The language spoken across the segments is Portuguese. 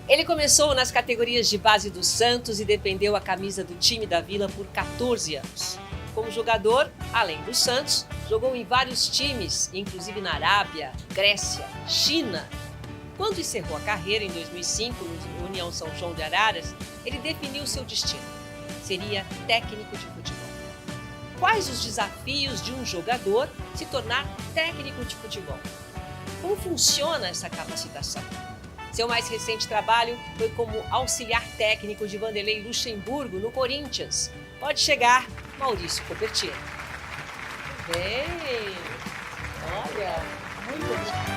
Ele começou nas categorias de base do Santos e defendeu a camisa do time da Vila por 14 anos. Como jogador, além do Santos, jogou em vários times, inclusive na Arábia, Grécia, China. Quando encerrou a carreira em 2005 no União São João de Araras, ele definiu seu destino. Seria técnico de futebol. Quais os desafios de um jogador se tornar técnico de futebol? Como funciona essa capacitação? Seu mais recente trabalho foi como auxiliar técnico de Vanderlei Luxemburgo no Corinthians. Pode chegar, Maurício Copertino. Bem, olha, muito bom.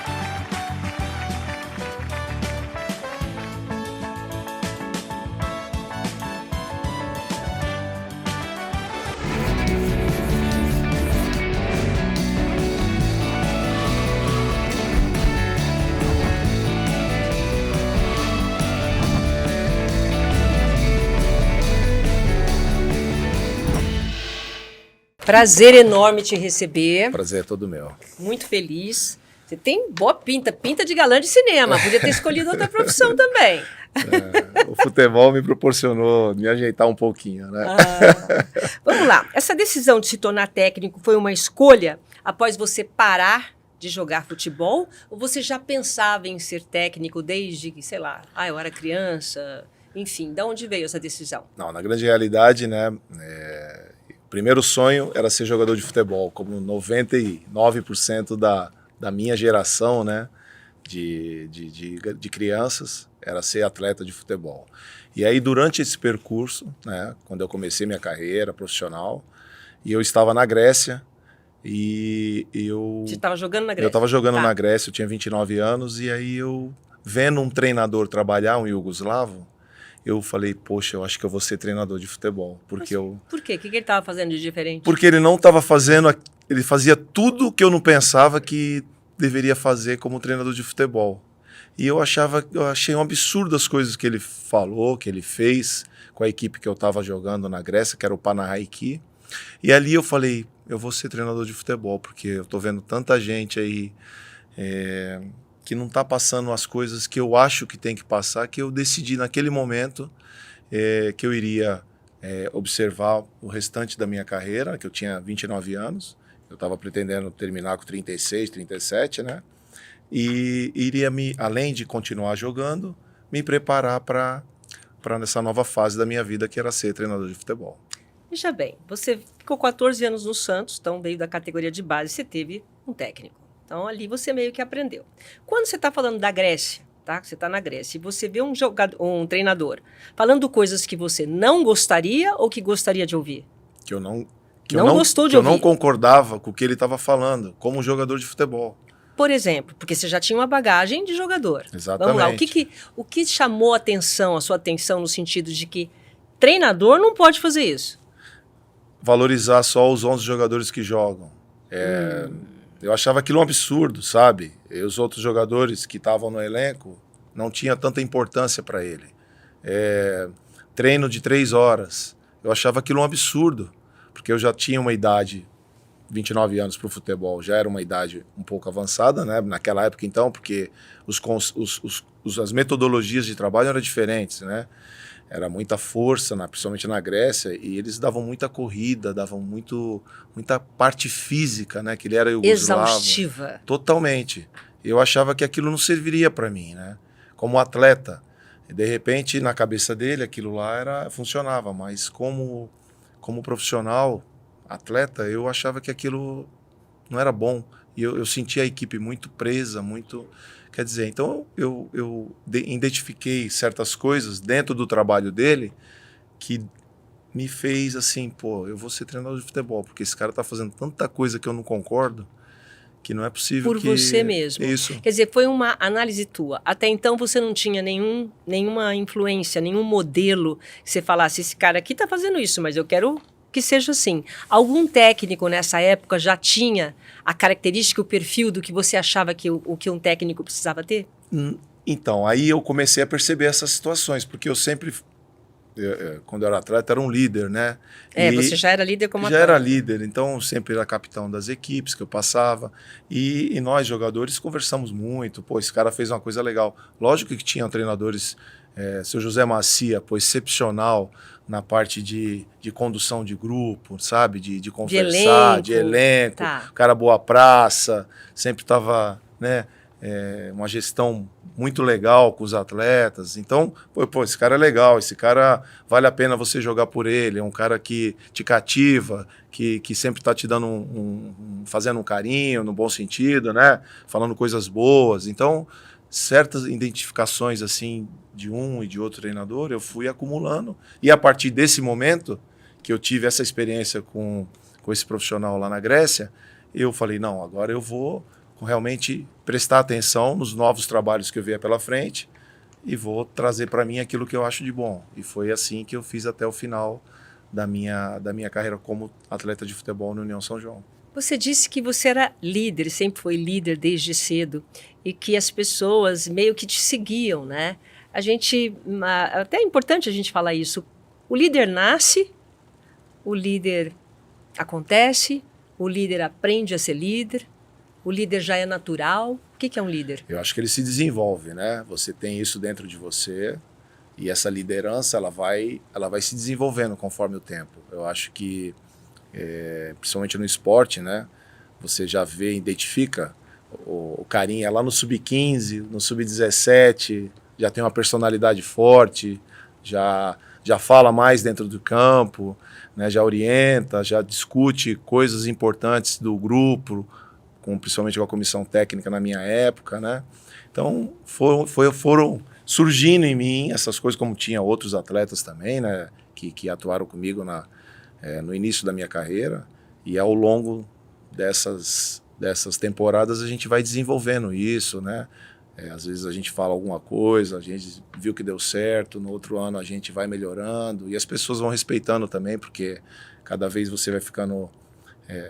Prazer enorme te receber. Prazer é todo meu. Muito feliz. Você tem boa pinta, pinta de galã de cinema. Podia ter escolhido outra profissão também. O futebol me proporcionou me ajeitar um pouquinho, né? Vamos lá. Essa decisão de se tornar técnico foi uma escolha após você parar de jogar futebol? Ou você já pensava em ser técnico desde que, sei lá, eu era criança? Enfim, de onde veio essa decisão? Não, na grande realidade, né? O primeiro sonho era ser jogador de futebol, como 99% da minha geração, né, de crianças, era ser atleta de futebol. E aí, durante esse percurso, né, quando eu comecei minha carreira profissional, e eu estava na Grécia, e eu... Você estava jogando na Grécia? Eu estava jogando na Grécia, eu tinha 29 anos, e aí eu, vendo um treinador trabalhar, um iugoslavo, eu falei, poxa, eu acho que eu vou ser treinador de futebol. Porque Por quê? O que ele estava fazendo de diferente? Porque ele não estava fazendo, ele fazia tudo que eu não pensava que deveria fazer como treinador de futebol. E eu achei um absurdo as coisas que ele falou, que ele fez com a equipe que eu estava jogando na Grécia, que era o Panathinaiki. E ali eu falei, eu vou ser treinador de futebol, porque eu estou vendo tanta gente aí que não está passando as coisas que eu acho que tem que passar, que eu decidi naquele momento que eu iria observar o restante da minha carreira, que eu tinha 29 anos, eu estava pretendendo terminar com 36, 37, né? E iria, além de continuar jogando, me preparar para nessa nova fase da minha vida, que era ser treinador de futebol. Veja bem, você ficou 14 anos no Santos, então veio da categoria de base, você teve um técnico. Então, ali você meio que aprendeu. Quando você está falando da Grécia, tá? Você está na Grécia, e você vê um treinador falando coisas que você não gostaria ou que gostaria de ouvir? Que eu não gostou de ouvir. Eu não concordava com o que ele estava falando, como jogador de futebol. Por exemplo, porque você já tinha uma bagagem de jogador. Exatamente. Vamos lá, o que chamou a sua atenção no sentido de que treinador não pode fazer isso? Valorizar só os 11 jogadores que jogam. Eu achava aquilo um absurdo, sabe? E os outros jogadores que estavam no elenco não tinha tanta importância para ele. Treino de 3 horas. Eu achava aquilo um absurdo, porque eu já tinha uma idade, 29 anos para o futebol, já era uma idade um pouco avançada, né? Naquela época então, porque as metodologias de trabalho eram diferentes, né? Era muita força, principalmente na Grécia, e eles davam muita corrida, davam muita parte física, né? Que ele era iugoslavo. Exaustiva. Totalmente. Eu achava que aquilo não serviria para mim, né? Como atleta. E de repente, na cabeça dele, aquilo lá funcionava, mas como profissional, atleta, eu achava que aquilo não era bom. E eu sentia a equipe muito presa, muito... Quer dizer, então eu identifiquei certas coisas dentro do trabalho dele que me fez assim, pô, eu vou ser treinador de futebol, porque esse cara tá fazendo tanta coisa que eu não concordo, que não é possível Por você mesmo. Isso. Quer dizer, foi uma análise tua. Até então você não tinha nenhuma influência, nenhum modelo que você falasse, esse cara aqui tá fazendo isso, mas eu quero que seja assim. Algum técnico nessa época já tinha a característica, o perfil do que você achava que o que um técnico precisava ter? Então, aí eu comecei a perceber essas situações, porque eu sempre quando eu era atleta, era um líder, né? Você já era líder como já atleta. era líder, então sempre era capitão das equipes que eu passava. E nós, jogadores, conversamos muito. Pô, esse cara fez uma coisa legal. Lógico que tinham treinadores, seu José Macia, pô, excepcional na parte de condução de grupo, sabe? De conversar, de elenco. Tá. Cara boa praça, sempre estava, né? Uma gestão muito legal com os atletas. Então, pô, esse cara é legal, esse cara vale a pena você jogar por ele, é um cara que te cativa, que sempre está te dando fazendo um carinho, no bom sentido, né? Falando coisas boas. Então, certas identificações assim de um e de outro treinador, eu fui acumulando. E a partir desse momento que eu tive essa experiência com esse profissional lá na Grécia, eu falei, não, agora eu vou realmente prestar atenção nos novos trabalhos que eu vier pela frente e vou trazer para mim aquilo que eu acho de bom. E foi assim que eu fiz até o final da minha carreira como atleta de futebol no União São João. Você disse que você era líder, sempre foi líder desde cedo, e que as pessoas meio que te seguiam, né? Até é importante a gente falar isso. O líder nasce, o líder acontece, o líder aprende a ser líder, o líder já é natural. O que é um líder? Eu acho que ele se desenvolve, né? Você tem isso dentro de você e essa liderança ela vai se desenvolvendo conforme o tempo. Eu acho que, principalmente no esporte, né? Você já vê, identifica o carinha lá no sub-15, no sub-17, já tem uma personalidade forte, já fala mais dentro do campo, né? Já orienta, já discute coisas importantes do grupo, principalmente com a comissão técnica na minha época, né? Então foram surgindo em mim essas coisas, como tinha outros atletas também, né? Que atuaram comigo no início da minha carreira, e ao longo dessas temporadas a gente vai desenvolvendo isso, né? Às vezes a gente fala alguma coisa, a gente viu que deu certo, no outro ano a gente vai melhorando, e as pessoas vão respeitando também, porque cada vez você vai ficando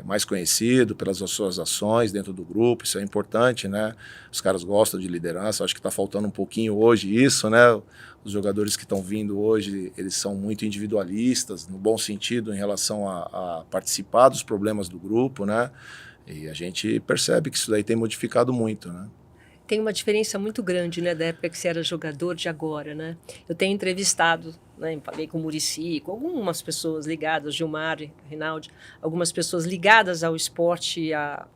mais conhecido pelas suas ações dentro do grupo, isso é importante, né? Os caras gostam de liderança, acho que está faltando um pouquinho hoje isso, né? Os jogadores que estão vindo hoje, eles são muito individualistas, no bom sentido, em relação a participar dos problemas do grupo, né? E a gente percebe que isso daí tem modificado muito, né? Tem uma diferença muito grande, né, da época que você era jogador de agora, né? Eu tenho entrevistado, né, falei com o Muricy, com algumas pessoas ligadas, Gilmar, Rinaldi, algumas pessoas ligadas ao esporte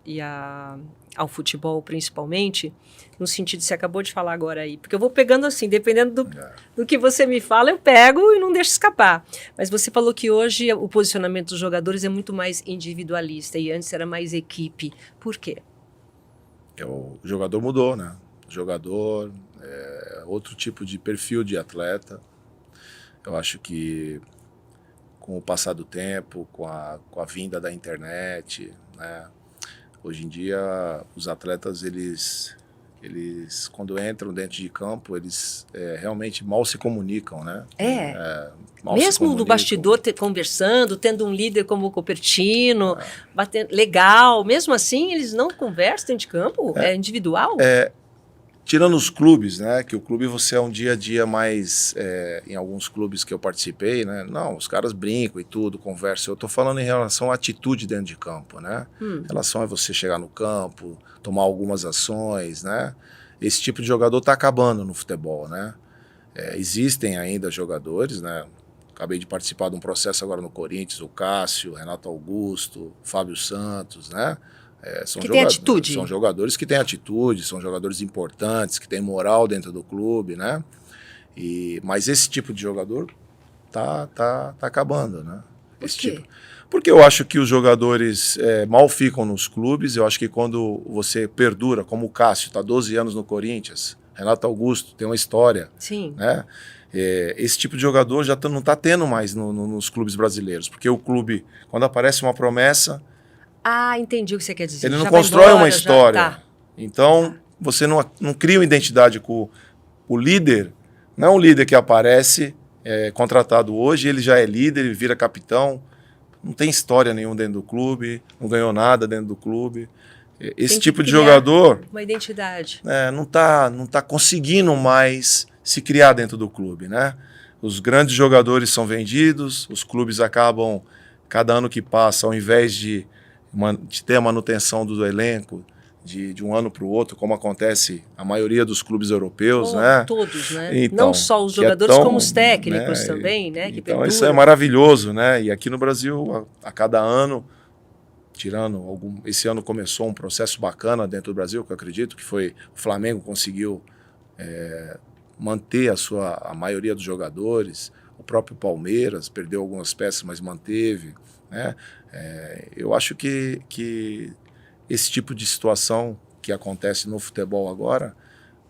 e ao futebol principalmente, no sentido que você acabou de falar agora aí. Porque eu vou pegando assim, dependendo do que você me fala, eu pego e não deixo escapar. Mas você falou que hoje o posicionamento dos jogadores é muito mais individualista e antes era mais equipe. Por quê? O jogador mudou, né? O jogador outro tipo de perfil de atleta. Eu acho que com o passar do tempo, com a vinda da internet, né? Hoje em dia os atletas eles quando entram dentro de campo, eles realmente mal se comunicam, né? Mesmo no bastidor conversando, tendo um líder como o Copertino, legal, mesmo assim eles não conversam dentro de campo? É individual? Tirando os clubes, né? Que o clube você é um dia a dia mais... em alguns clubes que eu participei, né? Não, os caras brincam e tudo, conversam. Eu estou falando em relação à atitude dentro de campo, né? Em relação a você chegar no campo, tomar algumas ações, né? Esse tipo de jogador está acabando no futebol, né? Existem ainda jogadores, né? Acabei de participar de um processo agora no Corinthians, o Cássio, Renato Augusto, Fábio Santos, né? Tem atitude. São jogadores que têm atitude, são jogadores importantes, que têm moral dentro do clube, né? Mas esse tipo de jogador tá acabando, né? Por quê? Porque eu acho que os jogadores mal ficam nos clubes. Eu acho que quando você perdura, como o Cássio, está 12 anos no Corinthians, Renato Augusto tem uma história. Sim. Né? Esse tipo de jogador já não está tendo mais nos clubes brasileiros, porque o clube, quando aparece uma promessa... entendi o que você quer dizer. Ele não constrói uma história. Tá. Então, você não cria uma identidade com o líder. Não é um líder que aparece, contratado hoje, ele já é líder, ele vira capitão. Não tem história nenhuma dentro do clube, não ganhou nada dentro do clube. Esse tipo de jogador... uma identidade. Não tá conseguindo mais se criar dentro do clube, né? os grandes jogadores são vendidos, os clubes acabam, cada ano que passa, ao invés de ter a manutenção do elenco, de um ano para o outro, como acontece a maioria dos clubes europeus, né? Todos, né? Então, não só os jogadores, como os técnicos, né? Também, né? Que então isso é maravilhoso, né? E aqui no Brasil, a cada ano, esse ano começou um processo bacana dentro do Brasil, que eu acredito que foi o Flamengo conseguiu manter a maioria dos jogadores, o próprio Palmeiras perdeu algumas peças, mas manteve, né? Eu acho que esse tipo de situação que acontece no futebol agora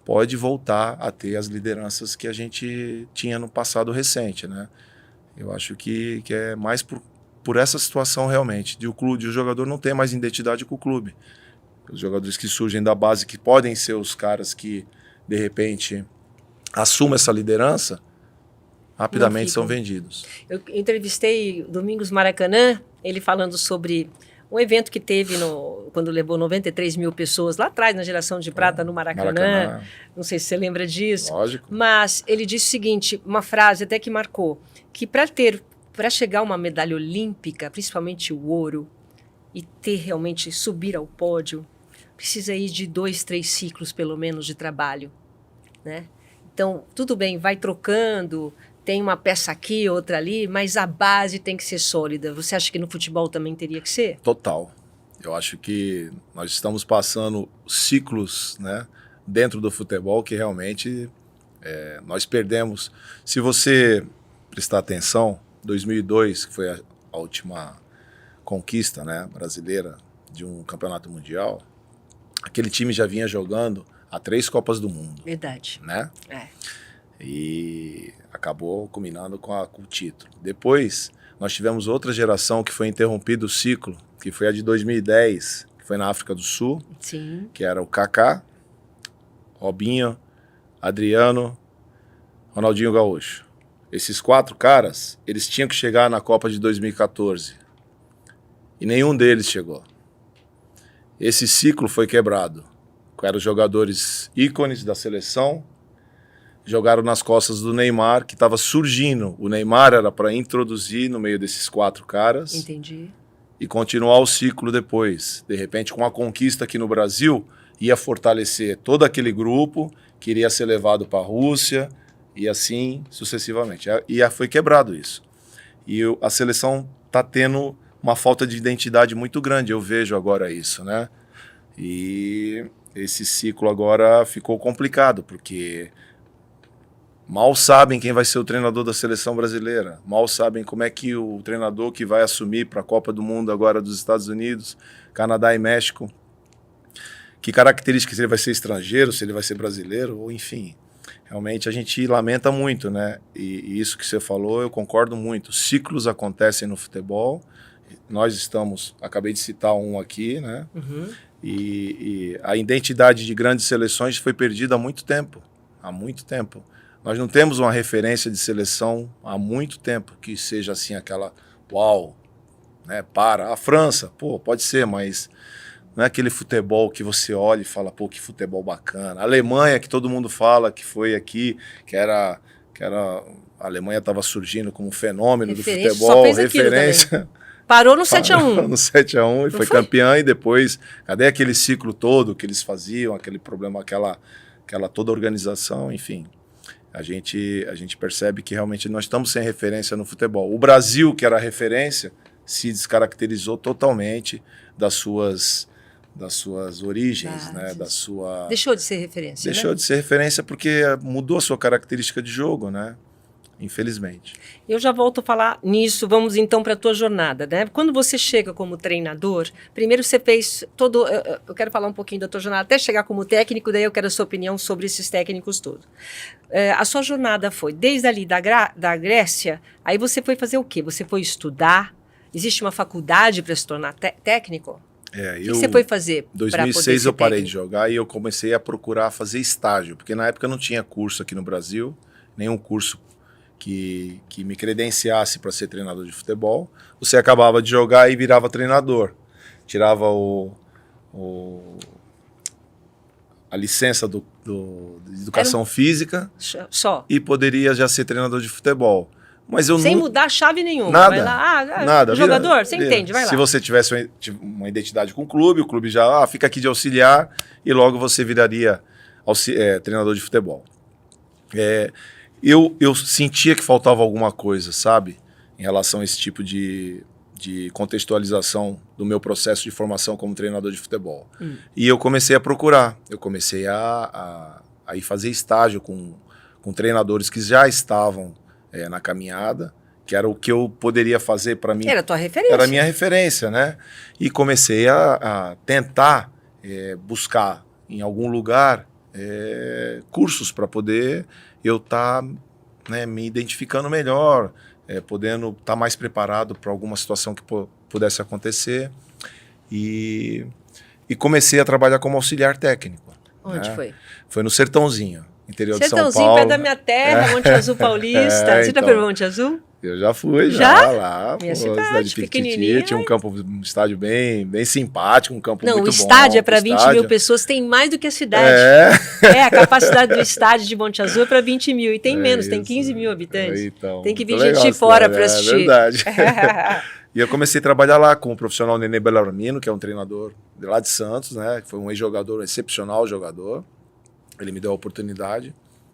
pode voltar a ter as lideranças que a gente tinha no passado recente, né? Eu acho que é mais por essa situação realmente, de o jogador não ter mais identidade com o clube. Os jogadores que surgem da base, que podem ser os caras que, de repente, assumem essa liderança, rapidamente são vendidos. Eu entrevistei Domingos Maracanã, ele falando sobre um evento que teve quando levou 93 mil pessoas lá atrás, na Geração de Prata, no Maracanã. Não sei se você lembra disso. Lógico. Mas ele disse o seguinte, uma frase até que marcou, que para chegar a uma medalha olímpica, principalmente o ouro, e realmente subir ao pódio, precisa ir de 2, 3 ciclos, pelo menos, de trabalho, né? Então, tudo bem, vai trocando, tem uma peça aqui, outra ali, mas a base tem que ser sólida. Você acha que no futebol também teria que ser? Total. Eu acho que nós estamos passando ciclos, né, dentro do futebol que realmente nós perdemos. Se você prestar atenção, 2002, que foi a última conquista, né, brasileira de um campeonato mundial, aquele time já vinha jogando a 3 Copas do Mundo. Verdade. Né? E acabou culminando com o título. Depois, nós tivemos outra geração que foi interrompido o ciclo, que foi a de 2010, que foi na África do Sul. Sim. Que era o Kaká, Robinho, Adriano, Ronaldinho Gaúcho. Esses 4 caras, eles tinham que chegar na Copa de 2014. E nenhum deles chegou. Esse ciclo foi quebrado. Eram jogadores ícones da seleção, jogaram nas costas do Neymar, que estava surgindo. O Neymar era para introduzir no meio desses 4 caras. Entendi. E continuar o ciclo depois. De repente, com a conquista aqui no Brasil, ia fortalecer todo aquele grupo, que iria ser levado para a Rússia, e assim sucessivamente. E foi quebrado isso. E a seleção está tendo uma falta de identidade muito grande, eu vejo agora isso, né? E esse ciclo agora ficou complicado, porque mal sabem quem vai ser o treinador da seleção brasileira, mal sabem como é que o treinador que vai assumir para a Copa do Mundo agora dos Estados Unidos, Canadá e México, que características, se ele vai ser estrangeiro, se ele vai ser brasileiro, ou enfim. Realmente a gente lamenta muito, né? E isso que você falou, eu concordo muito. Ciclos acontecem no futebol, acabei de citar um aqui, né? Uhum. E a identidade de grandes seleções foi perdida há muito tempo. Nós não temos uma referência de seleção há muito tempo que seja assim aquela uau, né? A França, pode ser, mas não é aquele futebol que você olha e fala, que futebol bacana. A Alemanha, que todo mundo fala que foi aqui, que era a Alemanha estava surgindo como um fenômeno do futebol, só fez referência. Parou no 7-1. No 7-1 e foi campeã, e depois, cadê aquele ciclo todo que eles faziam, aquele problema, aquela toda organização, enfim. A gente percebe que realmente nós estamos sem referência no futebol. O Brasil, que era a referência, se descaracterizou totalmente das suas origens, né? Deixou de ser referência, Deixou de ser referência porque mudou a sua característica de jogo, né? Infelizmente. Eu já volto a falar nisso, vamos então para a tua jornada, né? Quando você chega como treinador, primeiro você fez todo... Eu quero falar um pouquinho da tua jornada, até chegar como técnico, daí eu quero a sua opinião sobre esses técnicos todos. A sua jornada foi desde ali da Grécia, aí você foi fazer o quê? Você foi estudar? Existe uma faculdade para se tornar técnico? O que você foi fazer? Em 2006 eu parei de jogar e eu comecei a procurar fazer estágio, porque na época não tinha curso aqui no Brasil, nenhum curso que me credenciasse para ser treinador de futebol. Você acabava de jogar e virava treinador. Tirava a a licença de educação física Só. e poderia já ser treinador de futebol. Mas eu Sem mudar chave nenhuma. Nada. Vai lá, Nada. Jogador, você entende, vai lá. Se você tivesse uma identidade com o clube já fica aqui de auxiliar e logo você viraria treinador de futebol. Eu sentia que faltava alguma coisa, sabe? Em relação a esse tipo de contextualização do meu processo de formação como treinador de futebol. E eu comecei a procurar. Eu comecei a ir fazer estágio com treinadores que já estavam na caminhada, que era o que eu poderia fazer para mim. Era a tua referência. Era a minha referência, né? E comecei a tentar buscar em algum lugar cursos para poder eu estar me identificando melhor, podendo estar mais preparado para alguma situação que pudesse acontecer. E comecei a trabalhar como auxiliar técnico. Onde foi? Foi no Sertãozinho, interior de São Paulo. Sertãozinho, perto da minha terra, Monte Azul Paulista. Você já foi para Monte Azul? Eu já fui, já lá. Minha cidade pequenininha. Tinha um estádio bem simpático, um campo muito bom. Não, o estádio é para 20 mil pessoas, tem mais do que a cidade. A capacidade do estádio de Monte Azul é para 20 mil, e tem menos, tem 15 mil habitantes. Então, tem que vir gente de fora para assistir. É verdade. E eu comecei a trabalhar lá com o profissional Nenê Bellarmino, que é um treinador de lá de Santos, né? Foi um ex-jogador, um excepcional jogador. Ele me deu a oportunidade.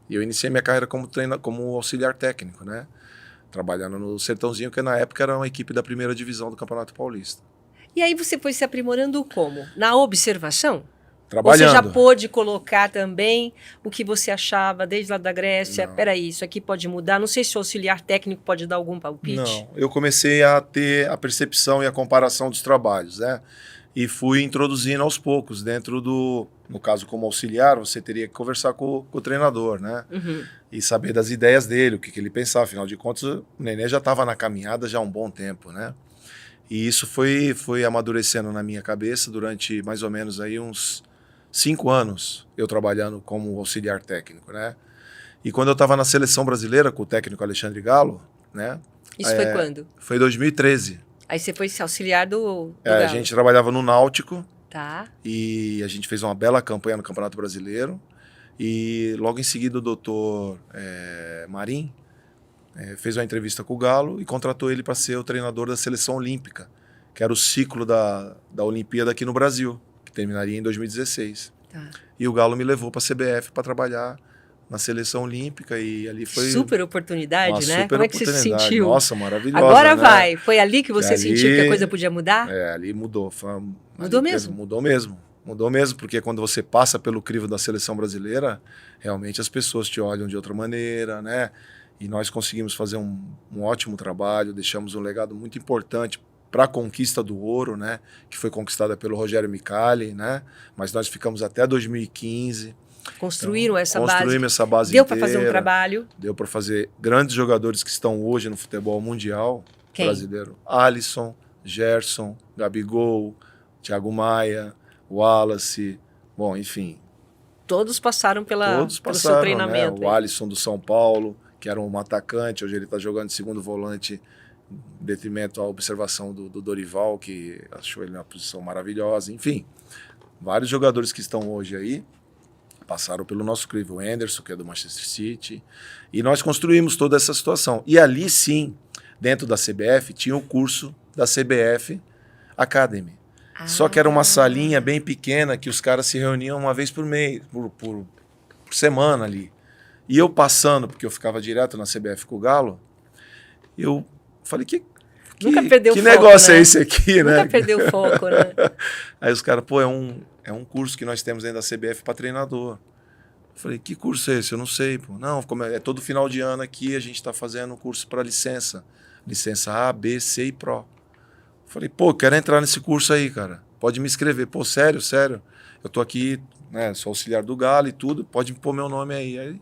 E eu iniciei minha carreira como auxiliar técnico, né? Trabalhando no Sertãozinho, que na época era uma equipe da primeira divisão do Campeonato Paulista. E aí você foi se aprimorando como? Na observação? Trabalhando. Ou você já pôde colocar também o que você achava desde lá da Grécia? Peraí, isso aqui pode mudar? Não sei se o auxiliar técnico pode dar algum palpite. Não, eu comecei a ter a percepção e a comparação dos trabalhos, né? E fui introduzindo aos poucos dentro no caso como auxiliar, você teria que conversar com o treinador, né? E saber das ideias dele, o que ele pensava. Afinal de contas, o Nenê já estava na caminhada já há um bom tempo, né? E isso foi amadurecendo na minha cabeça durante mais ou menos aí uns 5 anos, eu trabalhando como auxiliar técnico, né? E quando eu estava na seleção brasileira com o técnico Alexandre Galo, né? Isso foi quando? Foi em 2013. Aí você foi auxiliar do a gente trabalhava no Náutico. Tá. E a gente fez uma bela campanha no Campeonato Brasileiro. E logo em seguida o doutor Marim fez uma entrevista com o Galo e contratou ele para ser o treinador da Seleção Olímpica, que era o ciclo da Olimpíada aqui no Brasil, que terminaria em 2016. Tá. E o Galo me levou para a CBF para trabalhar na Seleção Olímpica e ali foi... Super oportunidade, né? Super Como é que você se sentiu? Nossa, maravilhosa. Agora né? vai. Foi ali que você sentiu que a coisa podia mudar? Ali mudou. Mudou mesmo? Mudou mesmo, porque quando você passa pelo crivo da seleção brasileira, realmente as pessoas te olham de outra maneira, né? E nós conseguimos fazer um ótimo trabalho, deixamos um legado muito importante para a conquista do ouro, né? Que foi conquistada pelo Rogério Micali, né? Mas nós ficamos até 2015. Construímos essa base. Deu para fazer um trabalho. Deu para fazer grandes jogadores que estão hoje no futebol mundial brasileiro. Alisson, Gerson, Gabigol, Thiago Maia, Wallace, bom, enfim. Todos passaram pelo seu treinamento. Né? O Alisson do São Paulo, que era um atacante, hoje ele está jogando de segundo volante, em detrimento à observação do Dorival, que achou ele numa posição maravilhosa. Enfim, vários jogadores que estão hoje aí passaram pelo nosso crivo. O Anderson, que é do Manchester City, e nós construímos toda essa situação. E ali sim, dentro da CBF, tinha o curso da CBF Academy. Só que era uma salinha bem pequena que os caras se reuniam uma vez por mês, por semana ali. E eu passando, porque eu ficava direto na CBF com o Galo, eu falei, que negócio, né? É esse aqui, né? Nunca perdeu o foco, né? Aí os caras, é um curso que nós temos dentro da CBF para treinador. Eu falei, que curso é esse? Eu não sei, pô. Não, é todo final de ano aqui a gente está fazendo um curso para licença. Licença A, B, C e Pro. Falei, quero entrar nesse curso aí, cara. Pode me inscrever. Sério? Eu tô aqui, né, sou auxiliar do Galo e tudo, pode pôr meu nome aí. Aí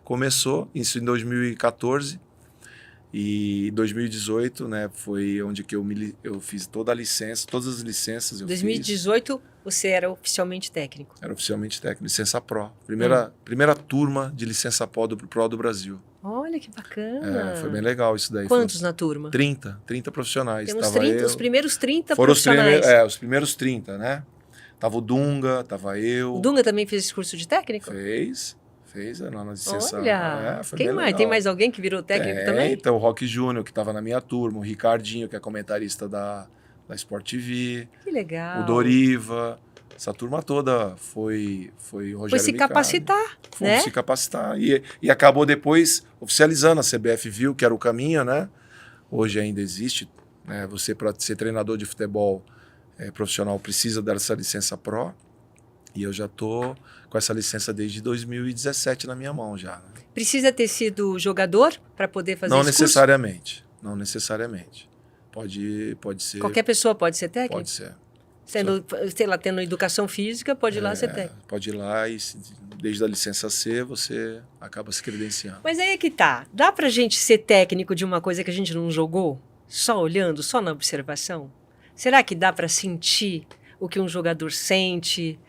começou, isso em 2014. E em 2018, né, foi onde que eu fiz toda a licença, todas as licenças eu 2018, fiz. Você era oficialmente técnico? Era oficialmente técnico, licença Pro. Primeira turma de licença Pro do Brasil. Olha que bacana. Foi bem legal isso daí. Quantos na turma? 30 profissionais. Temos 30, os primeiros 30 profissionais. Os primeiros 30, né? Tava o Dunga, tava eu. O Dunga também fez esse curso de técnico? Fez lá na licença. Olha, foi quem bem mais? legal. Tem mais alguém que virou técnico também? Então o Roque Júnior, que estava na minha turma, o Ricardinho, que é comentarista da Sport TV, Que legal. o Doriva, essa turma toda foi o Rogério Foi se Vicari. capacitar, Fomos né? se capacitar e acabou depois oficializando, a CBF viu que era o caminho, né? Hoje ainda existe, né? Você, para ser treinador de futebol profissional, precisa dessa licença Pro. E eu já estou com essa licença desde 2017 na minha mão já. Né? Precisa ter sido jogador para poder fazer Não esse necessariamente. Não necessariamente. Pode ser. Qualquer pessoa pode ser técnico? Pode ser. Sendo, sei lá, tendo educação física, pode ir lá ser técnico. Pode ir lá e desde a licença C você acaba se credenciando. Mas aí é que tá. Dá pra gente ser técnico de uma coisa que a gente não jogou? Só olhando, só na observação? Será que dá pra sentir o que um jogador sente?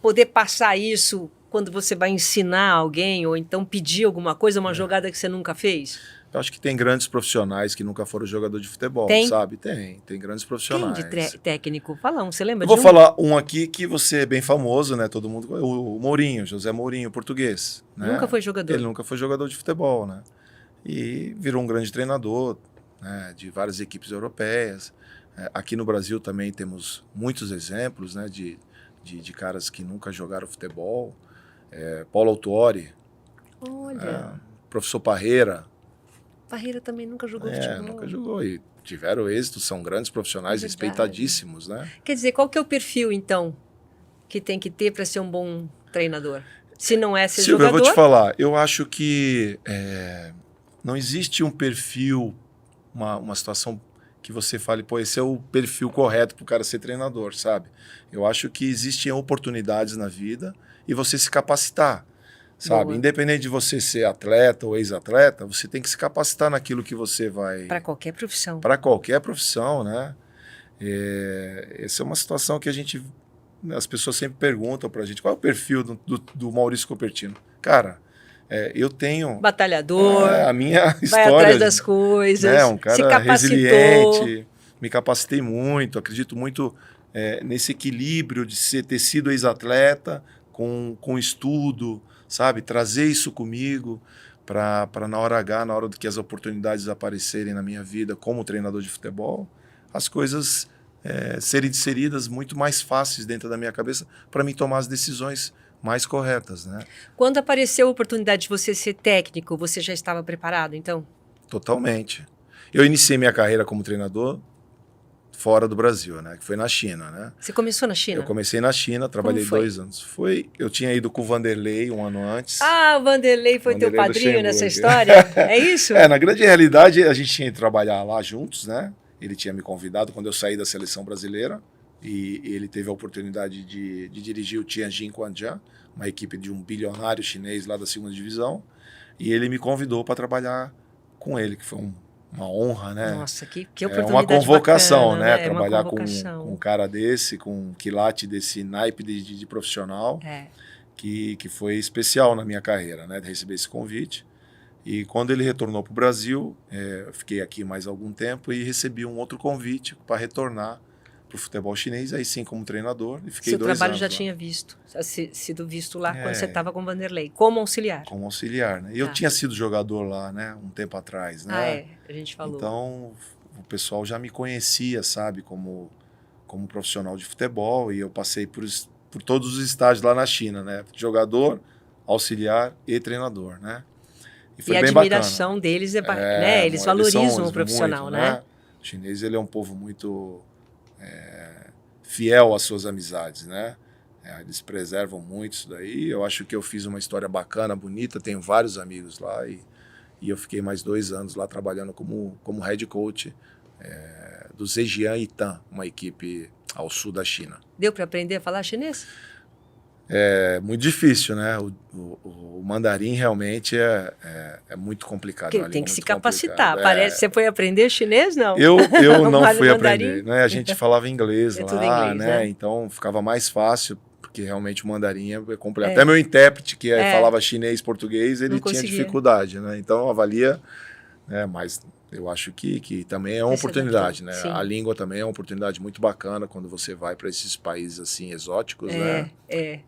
Poder passar isso quando você vai ensinar alguém ou então pedir alguma coisa, uma jogada que você nunca fez? Eu acho que tem grandes profissionais que nunca foram jogador de futebol, tem? Sabe? Tem grandes profissionais. Quem de técnico? Fala um, você lembra Eu de um? vou falar um aqui que você é bem famoso, né? Todo mundo, o Mourinho, José Mourinho, português. Né? Nunca foi jogador. Ele nunca foi jogador de futebol, né? E virou um grande treinador, né? De várias equipes europeias. Aqui no Brasil também temos muitos exemplos, né? De caras que nunca jogaram futebol. Paulo Autuori, Olha. Professor Parreira. Parreira também nunca jogou futebol. Nunca jogou e tiveram êxito, são grandes profissionais, respeitadíssimos, né? Quer dizer, qual que é o perfil, então, que tem que ter para ser um bom treinador? Se não é ser Silvia, jogador... eu vou te falar, eu acho que não existe um perfil, uma situação que você fale, pô, esse é o perfil correto para o cara ser treinador, sabe? Eu acho que existem oportunidades na vida e você se capacitar. Sabe, Boa. Independente de você ser atleta ou ex-atleta, você tem que se capacitar naquilo que você vai... Para qualquer profissão. Para qualquer profissão, né? Essa é uma situação que as pessoas sempre perguntam pra gente, qual é o perfil do Maurício Cupertino? Cara, eu tenho... Batalhador, a minha história... vai atrás das coisas, né, um cara se capacitou. resiliente, me capacitei muito, acredito muito nesse equilíbrio de ter sido ex-atleta com estudo, sabe? Trazer isso comigo para na hora H, na hora que as oportunidades aparecerem na minha vida como treinador de futebol, as coisas serem inseridas muito mais fáceis dentro da minha cabeça para mim tomar as decisões mais corretas, né? Quando apareceu a oportunidade de você ser técnico, você já estava preparado, então? Totalmente. Eu iniciei minha carreira como treinador fora do Brasil, né? Que foi na China, né? Você começou na China? Eu comecei na China, trabalhei 2 anos. Eu tinha ido com o Vanderlei um ano antes. Ah, o Vanderlei foi teu padrinho nessa história? É isso? Na grande realidade, a gente tinha que trabalhar lá juntos, né? Ele tinha me convidado quando eu saí da seleção brasileira e ele teve a oportunidade de dirigir o Tianjin Quanjian, uma equipe de um bilionário chinês lá da 2ª divisão, e ele me convidou para trabalhar com ele, que foi uma honra, né? Nossa, que oportunidade uma convocação, bacana, né? Trabalhar com um cara desse, com um quilate desse naipe de profissional, que foi especial na minha carreira, né? De receber esse convite. E quando ele retornou para o Brasil, eu fiquei aqui mais algum tempo e recebi um outro convite para retornar para o futebol chinês, aí sim como treinador, e fiquei 2 anos. Seu trabalho já lá. tinha sido visto lá quando você estava com o Vanderlei, como auxiliar. Como auxiliar, né? E eu tinha sido jogador lá, né? Um tempo atrás, né? A gente falou. Então, o pessoal já me conhecia, sabe? Como profissional de futebol, e eu passei por todos os estágios lá na China, né? Jogador, auxiliar e treinador, né? E foi a bem admiração bacana. deles né? Eles valorizam o profissional, muito, né? O chinês, ele é um povo muito fiel às suas amizades, né? Eles preservam muito isso daí. Eu acho que eu fiz uma história bacana, bonita, tenho vários amigos lá e eu fiquei mais 2 anos lá trabalhando como head coach do Zhejiang Yitan, uma equipe ao sul da China. Deu para aprender a falar chinês? É muito difícil, né? O mandarim realmente é muito complicado. Tem que se capacitar. Parece que você foi aprender chinês, não? Eu não fui aprender, né? A gente falava inglês lá, tudo inglês, né? Então ficava mais fácil, porque realmente o mandarim é completo. Até meu intérprete, que falava chinês, português, ele tinha dificuldade, né? Então avalia, né? Mas Eu acho que também é uma Você oportunidade, adaptou, né? sim. A língua também é uma oportunidade muito bacana quando você vai para esses países assim exóticos, né?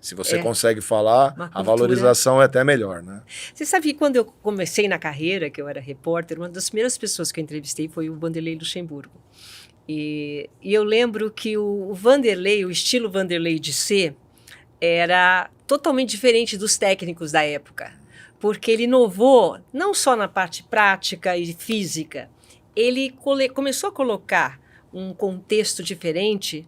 Se você consegue falar, Uma a cultura. valorização é até melhor, né? Você sabe que quando eu comecei na carreira, que eu era repórter, uma das primeiras pessoas que eu entrevistei foi o Vanderlei Luxemburgo. E eu lembro que o Vanderlei, o estilo Vanderlei de ser, era totalmente diferente dos técnicos da época, porque ele inovou não só na parte prática e física, ele começou a colocar um contexto diferente,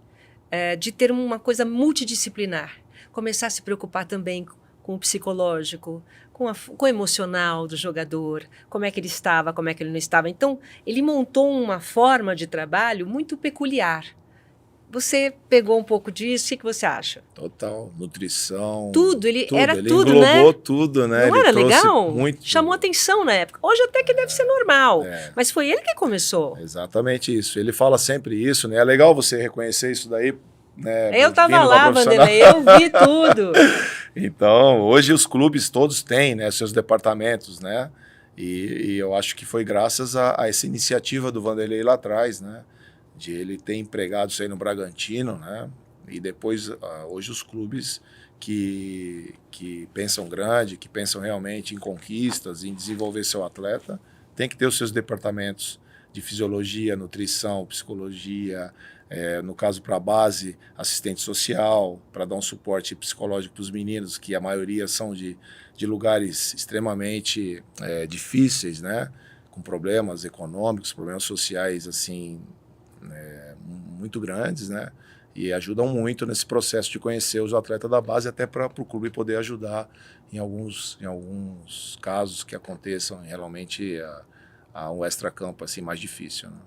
de ter uma coisa multidisciplinar, começar a se preocupar também com o psicológico, com o emocional do jogador, como é que ele estava, como é que ele não estava. Então, ele montou uma forma de trabalho muito peculiar. Você pegou um pouco disso, o que você acha? Total, nutrição, Tudo, era ele tudo, englobou né? tudo, né? Não Ele era trouxe legal? muito. Chamou atenção na época. Hoje até que deve ser normal, mas foi ele que começou. Exatamente isso. Ele fala sempre isso, né? É legal você reconhecer isso daí, né? Eu estava Vindo da lá, profissional. Vanderlei, eu vi tudo. Então, hoje os clubes todos têm, né, seus departamentos, né? E eu acho que foi graças a essa iniciativa do Vanderlei lá atrás, né? De ele ter empregado isso aí no Bragantino, né? E depois, hoje os clubes que pensam grande, que pensam realmente em conquistas, em desenvolver seu atleta, tem que ter os seus departamentos de fisiologia, nutrição, psicologia, no caso para a base, assistente social, para dar um suporte psicológico para os meninos, que a maioria são de lugares extremamente difíceis, né? Com problemas econômicos, problemas sociais assim, muito grandes, né? E ajudam muito nesse processo de conhecer os atletas da base, até para o clube poder ajudar em alguns casos que aconteçam realmente a um extracampo assim, mais difícil, né?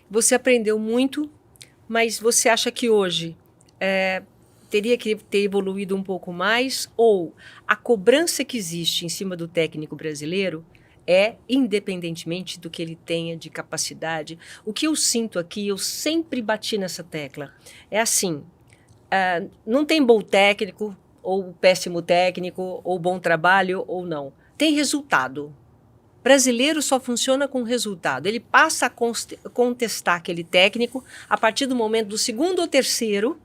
Você aprendeu muito, mas você acha que hoje teria que ter evoluído um pouco mais? Ou a cobrança que existe em cima do técnico brasileiro independentemente do que ele tenha de capacidade? O que eu sinto aqui, eu sempre bati nessa tecla, é assim, não tem bom técnico, ou péssimo técnico, ou bom trabalho, ou não. Tem resultado. Brasileiro só funciona com resultado. Ele passa a contestar aquele técnico a partir do momento do segundo ou terceiro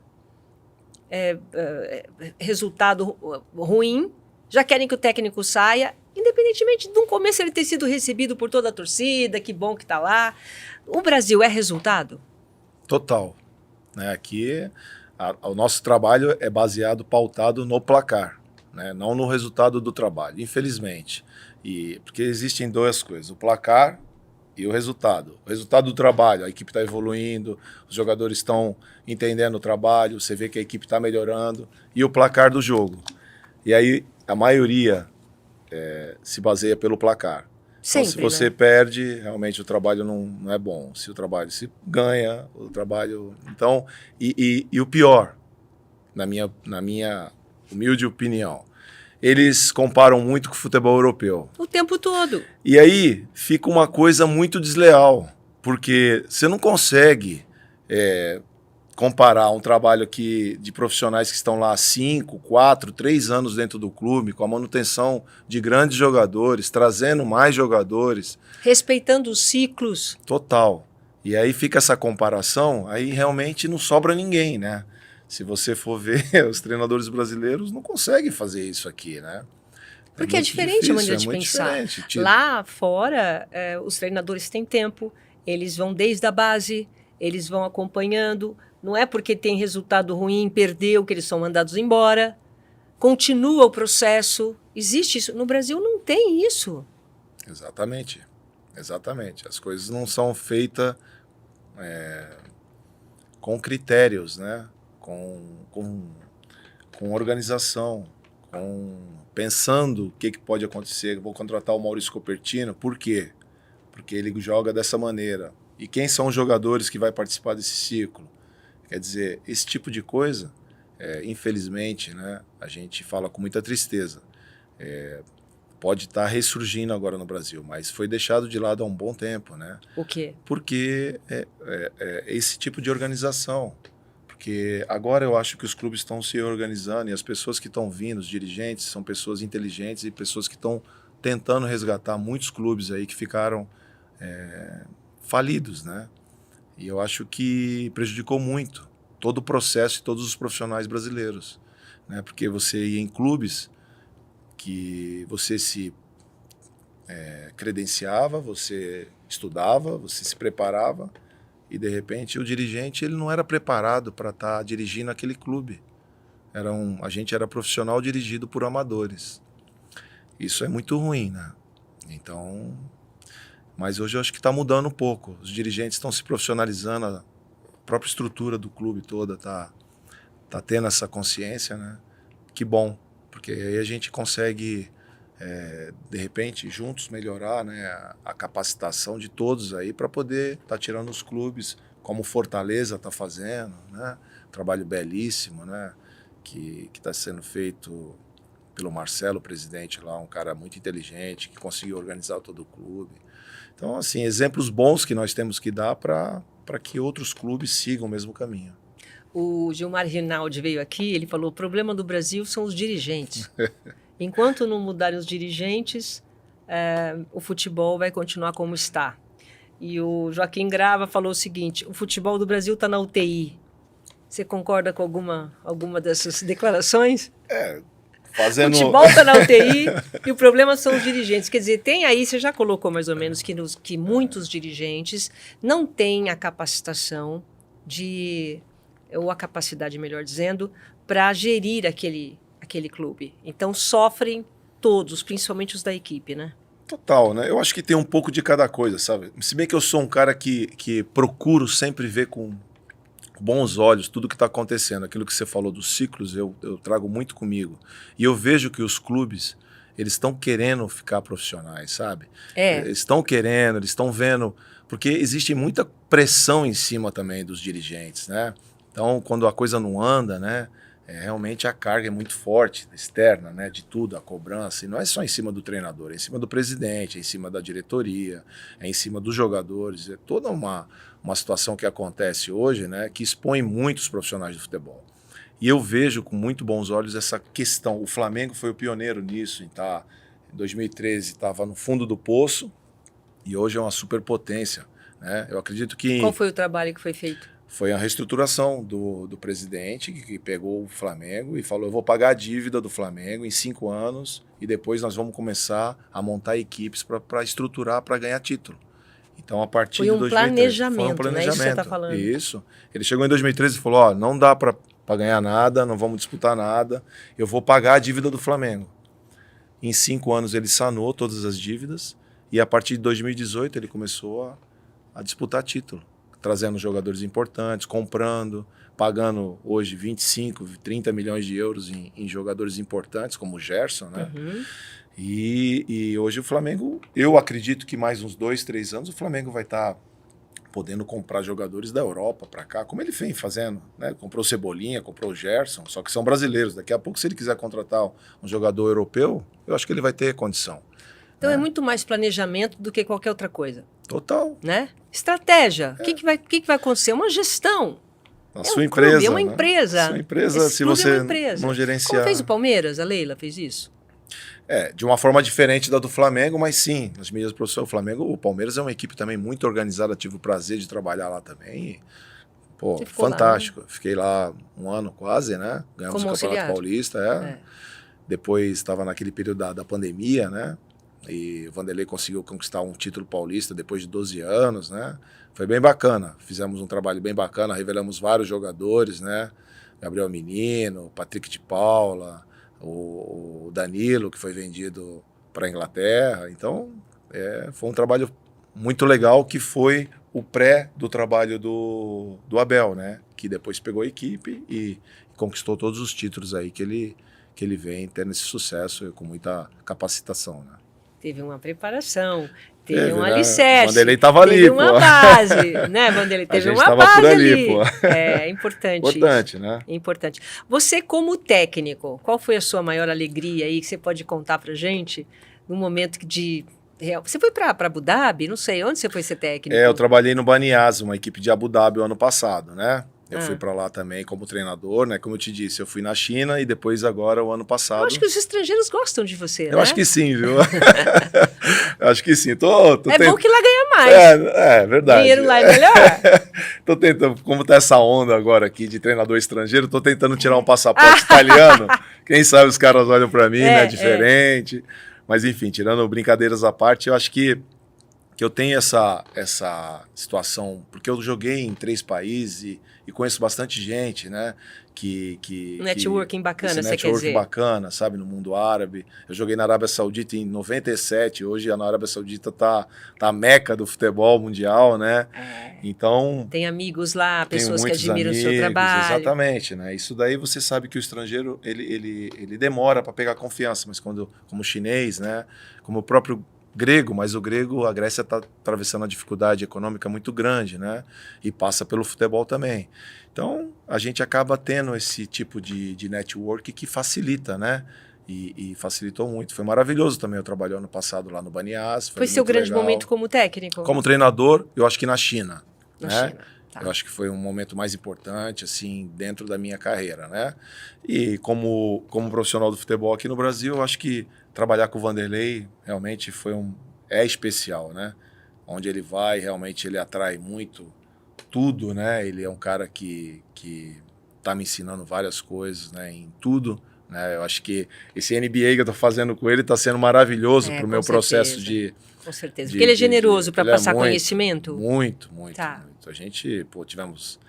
resultado ruim, já querem que o técnico saia, independentemente de no começo ele ter sido recebido por toda a torcida, que bom que está lá. O Brasil é resultado? Total. Né? Aqui o nosso trabalho é baseado, pautado no placar, né? Não no resultado do trabalho, infelizmente. Porque existem duas coisas, o placar e o resultado. O resultado do trabalho, a equipe está evoluindo, os jogadores estão entendendo o trabalho, você vê que a equipe está melhorando, e o placar do jogo. E aí a maioria se baseia pelo placar. Sempre, então, se você perde, realmente o trabalho não é bom. Se o trabalho se ganha, o trabalho... Então, e o pior, na minha humilde opinião, eles comparam muito com o futebol europeu. O tempo todo. E aí fica uma coisa muito desleal, porque você não consegue comparar um trabalho de profissionais que estão lá há 5, 4, 3 anos dentro do clube, com a manutenção de grandes jogadores, trazendo mais jogadores. Respeitando os ciclos. Total. E aí fica essa comparação, aí realmente não sobra ninguém, né? Se você for ver, os treinadores brasileiros não conseguem fazer isso aqui, né? Porque é diferente difícil, a maneira de pensar. Diferente. Lá fora, os treinadores têm tempo, eles vão desde a base, eles vão acompanhando. Não é porque tem resultado ruim, perdeu, que eles são mandados embora. Continua o processo. Existe isso. No Brasil não tem isso. Exatamente. As coisas não são feitas com critérios, né? Com organização, pensando o que pode acontecer. Vou contratar o Maurício Copertino, por quê? Porque ele joga dessa maneira. E quem são os jogadores que vai participar desse ciclo? Quer dizer, esse tipo de coisa, infelizmente, né, a gente fala com muita tristeza. Pode estar ressurgindo agora no Brasil, mas foi deixado de lado há um bom tempo, né? O quê? Porque esse tipo de organização. Porque agora eu acho que os clubes estão se organizando e as pessoas que estão vindo, os dirigentes, são pessoas inteligentes e pessoas que estão tentando resgatar muitos clubes aí que ficaram falidos, né? E eu acho que prejudicou muito todo o processo e todos os profissionais brasileiros, né? Porque você ia em clubes que você se credenciava, você estudava, você se preparava e, de repente, o dirigente ele não era preparado para estar dirigindo aquele clube. A gente era profissional dirigido por amadores. Isso é muito ruim, né? Então, mas hoje eu acho que está mudando um pouco. Os dirigentes estão se profissionalizando, a própria estrutura do clube toda tá tendo essa consciência, né? Que bom, porque aí a gente consegue, de repente, juntos melhorar, né, a capacitação de todos aí para poder estar tirando os clubes, como o Fortaleza está fazendo, né? Trabalho belíssimo, né? Que está sendo feito pelo Marcelo, presidente lá, um cara muito inteligente, que conseguiu organizar todo o clube. Então, assim, exemplos bons que nós temos que dar para que outros clubes sigam o mesmo caminho. O Gilmar Rinaldi veio aqui, ele falou, o problema do Brasil são os dirigentes. Enquanto não mudarem os dirigentes, o futebol vai continuar como está. E o Joaquim Grava falou o seguinte, o futebol do Brasil está na UTI. Você concorda com alguma dessas declarações? O futebol está na UTI e o problema são os dirigentes. Quer dizer, tem aí, você já colocou mais ou menos que muitos dirigentes não têm a capacitação ou a capacidade, melhor dizendo, para gerir aquele clube. Então sofrem todos, principalmente os da equipe, né? Total, né? Eu acho que tem um pouco de cada coisa, sabe? Se bem que eu sou um cara que procuro sempre ver com bons olhos tudo que está acontecendo. Aquilo que você falou dos ciclos, eu trago muito comigo. E eu vejo que os clubes, eles estão querendo ficar profissionais, sabe? Eles estão querendo, eles estão vendo... Porque existe muita pressão em cima também dos dirigentes, né? Então, quando a coisa não anda, né? Realmente a carga é muito forte, externa, né? De tudo, a cobrança. E não é só em cima do treinador, é em cima do presidente, é em cima da diretoria, é em cima dos jogadores. É toda uma situação que acontece hoje, né? Que expõe muitos profissionais do futebol. E eu vejo com muito bons olhos essa questão. O Flamengo foi o pioneiro nisso. Em 2013 estava no fundo do poço e hoje é uma superpotência, né? Eu acredito que... Qual foi o trabalho que foi feito? Foi a reestruturação do presidente que pegou o Flamengo e falou, eu vou pagar a dívida do Flamengo em 5 anos e depois nós vamos começar a montar equipes para estruturar, para ganhar título. Então, a partir de 2013... Foi um planejamento, né? Isso que você está falando. Isso. Ele chegou em 2013 e falou, não dá para ganhar nada, não vamos disputar nada, eu vou pagar a dívida do Flamengo. Em 5 anos ele sanou todas as dívidas e a partir de 2018 ele começou a disputar título, trazendo jogadores importantes, comprando, pagando hoje 25, 30 milhões de euros em jogadores importantes, como o Gerson, né? Uhum. E hoje o Flamengo, eu acredito que mais uns 2, 3 anos o Flamengo vai estar podendo comprar jogadores da Europa para cá, como ele vem fazendo, né? Comprou o Cebolinha, comprou o Gerson, só que são brasileiros. Daqui a pouco, se ele quiser contratar um jogador europeu, eu acho que ele vai ter condição. Então é muito mais planejamento do que qualquer outra coisa. Total. Né? Estratégia. O que vai acontecer? Uma gestão. A sua empresa. Clube, é uma empresa. A sua empresa, se você não gerenciar... Como fez o Palmeiras? A Leila fez isso? De uma forma diferente da do Flamengo, mas sim, nas medidas profissionais. O Palmeiras é uma equipe também muito organizada, tive o prazer de trabalhar lá também. Pô, fantástico. Lá, né? Fiquei lá 1 ano quase, né? Ganhamos o Campeonato Paulista. Depois estava naquele período da pandemia, né? E o Vanderlei conseguiu conquistar um título paulista depois de 12 anos, né? Foi bem bacana. Fizemos um trabalho bem bacana, revelamos vários jogadores, né? Gabriel Menino, Patrick de Paula, o Danilo, que foi vendido para a Inglaterra. Então, foi um trabalho muito legal, que foi o pré do trabalho do Abel, né? Que depois pegou a equipe e conquistou todos os títulos aí que ele vem tendo esse sucesso com muita capacitação, né? Teve uma preparação, teve um alicerce. Vanderlei estava ali, teve uma base, né, Vanderlei? Teve uma base ali. Pô. É importante. Importante, né? Importante. Você, como técnico, qual foi a sua maior alegria aí que você pode contar pra gente no momento de... Você foi para Abu Dhabi? Não sei, onde você foi ser técnico? Eu trabalhei no Banias, uma equipe de Abu Dhabi o ano passado, né? Eu fui para lá também como treinador, né? Como eu te disse, eu fui na China e depois agora, o ano passado... Eu acho que os estrangeiros gostam de você, né? Eu acho que sim, viu? Acho que sim. Bom que lá ganha mais. É verdade. Dinheiro lá é melhor. Tô tentando, como tá essa onda agora aqui de treinador estrangeiro, tô tentando tirar um passaporte italiano. Quem sabe os caras olham para mim, né? Diferente. Mas enfim, tirando brincadeiras à parte, eu acho que eu tenho essa situação, porque eu joguei em 3 países e conheço bastante gente, né? Networking bacana, você quer dizer? Networking bacana, sabe? No mundo árabe. Eu joguei na Arábia Saudita em 97, hoje a Arábia Saudita tá a meca do futebol mundial, né? Então... Tem amigos lá, pessoas que admiram o seu trabalho. Exatamente, né? Isso daí você sabe que o estrangeiro, ele demora para pegar confiança, mas como o chinês, né? Como o próprio grego, mas a Grécia está atravessando uma dificuldade econômica muito grande, né? E passa pelo futebol também. Então, a gente acaba tendo esse tipo de network que facilita, né? E facilitou muito. Foi maravilhoso também eu trabalhei ano passado lá no Banias. Foi seu grande momento como técnico? Como treinador, eu acho que na China. Na China. Tá. Eu acho que foi um momento mais importante, assim, dentro da minha carreira, né? E como profissional do futebol aqui no Brasil, eu acho que trabalhar com o Vanderlei realmente é especial, né? Onde ele vai, realmente ele atrai muito tudo, né? Ele é um cara que tá me ensinando várias coisas, né? Em tudo, né? Eu acho que esse NBA que eu tô fazendo com ele tá sendo maravilhoso pro meu processo de... Com certeza. Porque ele é generoso para passar conhecimento? Muito. A gente, tivemos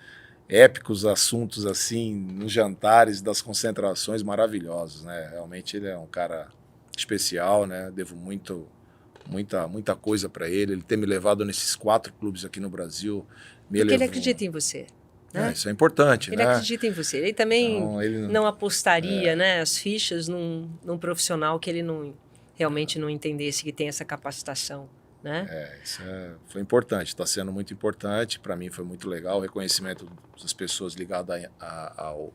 épicos assuntos assim, nos jantares das concentrações maravilhosos, né? Realmente ele é um cara especial, né? Devo muita coisa para ele ter me levado nesses 4 clubes aqui no Brasil. Porque ele acredita em você. Né? Isso é importante, ele acredita em você. Ele também não apostaria, né, as fichas num profissional que ele realmente não entendesse que tem essa capacitação, né? Isso foi importante, está sendo muito importante. Para mim foi muito legal o reconhecimento das pessoas ligadas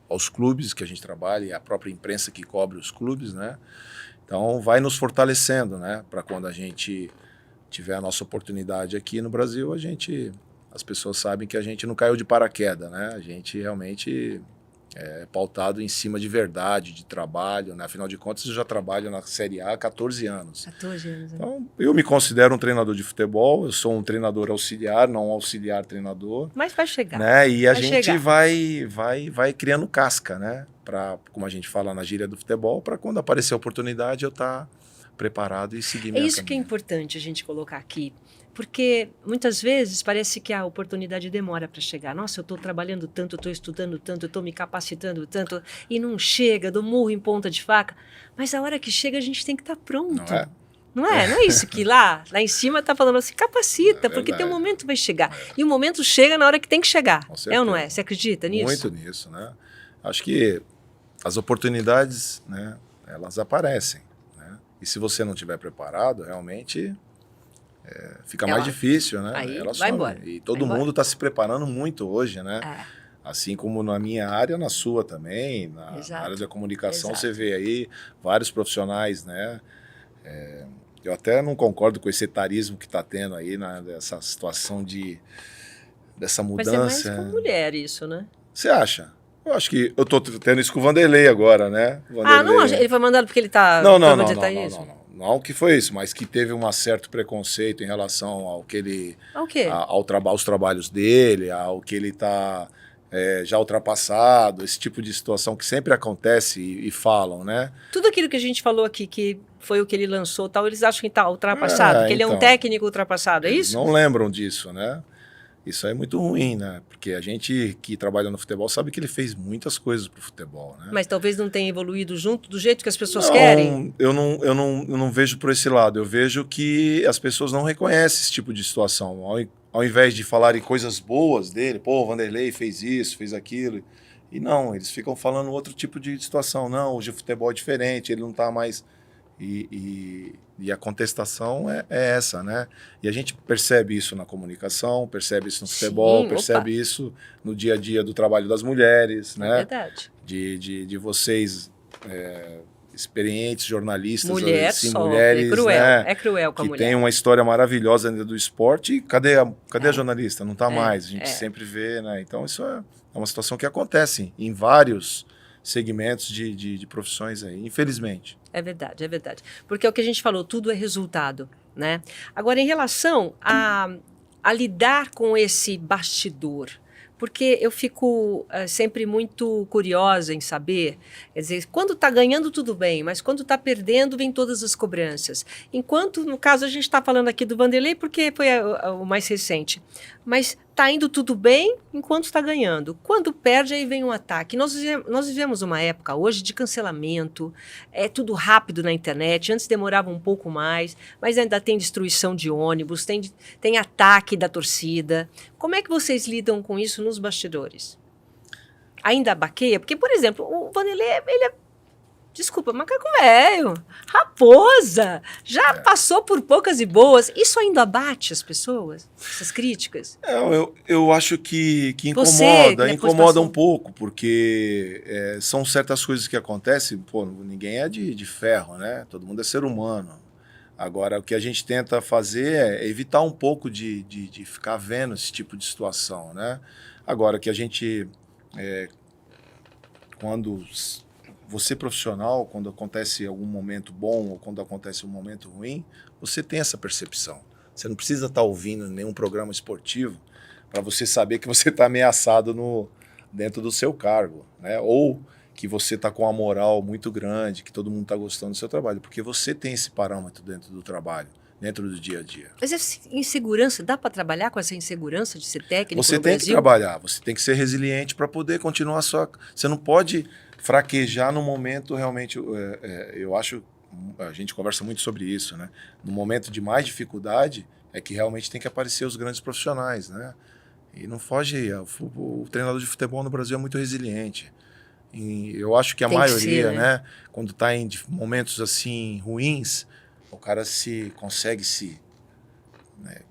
aos clubes que a gente trabalha e a própria imprensa que cobre os clubes, né? Então vai nos fortalecendo, né? Para quando a gente tiver a nossa oportunidade aqui no Brasil, as pessoas sabem que a gente não caiu de paraquedas, né? A gente realmente é pautado em cima de verdade, de trabalho, né? Afinal de contas, eu já trabalho na Série A há 14 anos. 14 anos. Então, eu me considero um treinador de futebol, eu sou um treinador auxiliar, não um auxiliar treinador. Mas vai chegar. Né? E a gente vai criando casca, né? Como a gente fala na gíria do futebol, para quando aparecer a oportunidade eu estar preparado e seguir minha isso caminho. Que é importante a gente colocar aqui. Porque muitas vezes parece que a oportunidade demora para chegar. Nossa, eu estou trabalhando tanto, eu estou estudando tanto, eu estou me capacitando tanto, e não chega, dou murro em ponta de faca. Mas a hora que chega, a gente tem que estar pronto. Não é isso que lá em cima está falando assim, capacita, porque teu momento vai chegar. E o momento chega na hora que tem que chegar. É ou não é? Você acredita nisso? Muito nisso, né? Acho que as oportunidades, né, elas aparecem. Né? E se você não estiver preparado, realmente... fica mais difícil, né? Aí vai embora. E todo mundo está se preparando muito hoje, né? Assim como na minha área, na sua também, na área da comunicação, você vê aí vários profissionais, né? Eu até não concordo com esse etarismo que está tendo aí, né? Dessa situação dessa mudança. Mas é mais com mulher isso, né? Você acha? Eu acho que eu estou tendo isso com o Vanderlei agora, né? Não, ele foi mandado porque ele está... Não que foi isso, mas que teve um certo preconceito em relação ao que ele... Ao quê? Aos trabalhos dele, ao que ele está já ultrapassado, esse tipo de situação que sempre acontece e falam, né? Tudo aquilo que a gente falou aqui, que foi o que ele lançou, tal, eles acham que está ultrapassado, que ele é um técnico ultrapassado, é isso? Não lembram disso, né? Isso é muito ruim, né? Porque a gente que trabalha no futebol sabe que ele fez muitas coisas pro futebol, né? Mas talvez não tenha evoluído junto do jeito que as pessoas querem? Eu não vejo por esse lado. Eu vejo que as pessoas não reconhecem esse tipo de situação. Ao invés de falarem coisas boas dele, pô, o Vanderlei fez isso, fez aquilo. E não, eles ficam falando outro tipo de situação. Não, hoje o futebol é diferente, ele não tá mais... E a contestação é essa, né? E a gente percebe isso na comunicação, percebe isso no futebol, percebe isso no dia a dia do trabalho das mulheres, né? É verdade. De vocês experientes jornalistas, Mulher assim, sofre, mulheres, né, é cruel com a que mulher. tem uma história maravilhosa dentro do esporte. E cadê a jornalista? Não está mais. A gente é. sempre vê, né? Então isso é uma situação que acontece em vários segmentos de profissões aí, infelizmente. É verdade, é verdade. Porque é o que a gente falou, tudo é resultado, né? Agora, em relação a lidar com esse bastidor, porque eu fico sempre muito curiosa em saber, quer dizer, quando está ganhando tudo bem, mas quando está perdendo vem todas as cobranças. Enquanto, no caso, a gente está falando aqui do Vanderlei porque foi o mais recente, mas está indo tudo bem enquanto está ganhando. Quando perde, aí vem um ataque. Nós vivemos uma época hoje de cancelamento, é tudo rápido na internet, antes demorava um pouco mais, mas ainda tem destruição de ônibus, tem ataque da torcida. Como é que vocês lidam com isso nos bastidores? Ainda baqueia? Porque, por exemplo, o Vanderlei, ele é, desculpa, macaco velho, raposa, já passou por poucas e boas. Isso ainda abate as pessoas, essas críticas? Eu acho que Você, incomoda um pouco, porque são certas coisas que acontecem, pô, ninguém é de ferro, né? Todo mundo é ser humano. Agora, o que a gente tenta fazer é evitar um pouco de ficar vendo esse tipo de situação, né? Agora, que a gente, quando você profissional, quando acontece algum momento bom ou quando acontece um momento ruim, você tem essa percepção. Você não precisa estar ouvindo nenhum programa esportivo para você saber que você está ameaçado dentro do seu cargo, né? Ou que você está com uma moral muito grande, que todo mundo está gostando do seu trabalho, porque você tem esse parâmetro dentro do trabalho, dentro do dia a dia. Mas essa insegurança, dá para trabalhar com essa insegurança de ser técnico Você no tem Brasil? que trabalhar, você tem que ser resiliente para poder continuar a sua... Você não pode fraquejar no momento realmente... eu acho, a gente conversa muito sobre isso, né? No momento de mais dificuldade, é que realmente tem que aparecer os grandes profissionais, né? E não foge... O treinador de futebol no Brasil é muito resiliente. E eu acho que a maioria, né? Quando está em momentos assim ruins, o cara consegue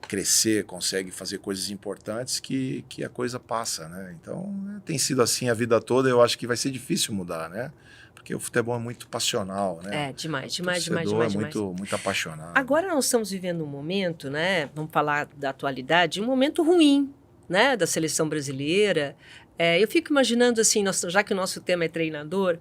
crescer, consegue fazer coisas importantes que a coisa passa, né? Então, tem sido assim a vida toda. Eu acho que vai ser difícil mudar, né? Porque o futebol é muito passional, né? Demais. Muito apaixonado. Agora nós estamos vivendo um momento, né? Vamos falar da atualidade, um momento ruim, né? Da seleção brasileira. Eu fico imaginando assim, já que o nosso tema é treinador,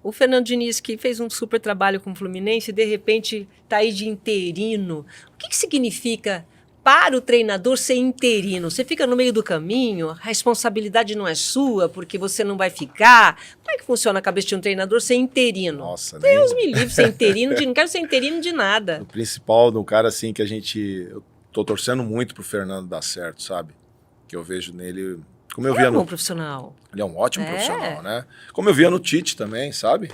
o Fernando Diniz, que fez um super trabalho com o Fluminense, de repente está aí de interino. O que significa para o treinador ser interino? Você fica no meio do caminho, a responsabilidade não é sua, porque você não vai ficar. Como é que funciona a cabeça de um treinador ser interino? Nossa, Deus me livre, ser interino, não quero ser interino de nada. O principal do cara, assim, que eu tô torcendo muito pro Fernando dar certo, sabe? Que eu vejo nele... Como eu via um bom profissional. Ele é um ótimo profissional, né? Como eu via no Tite também, sabe?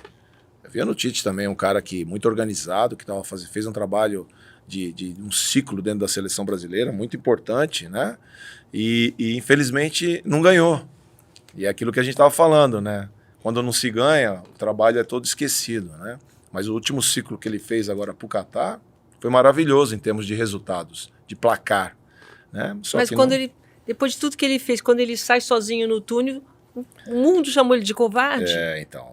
Eu via no Tite também um cara muito organizado, que fez um trabalho de um ciclo dentro da seleção brasileira, muito importante, né? E infelizmente não ganhou. E é aquilo que a gente estava falando, né? Quando não se ganha, o trabalho é todo esquecido, né? Mas o último ciclo que ele fez agora para o Catar foi maravilhoso em termos de resultados, de placar, né? Mas quando depois de tudo que ele fez, quando ele sai sozinho no túnel, o mundo chamou ele de covarde? Então.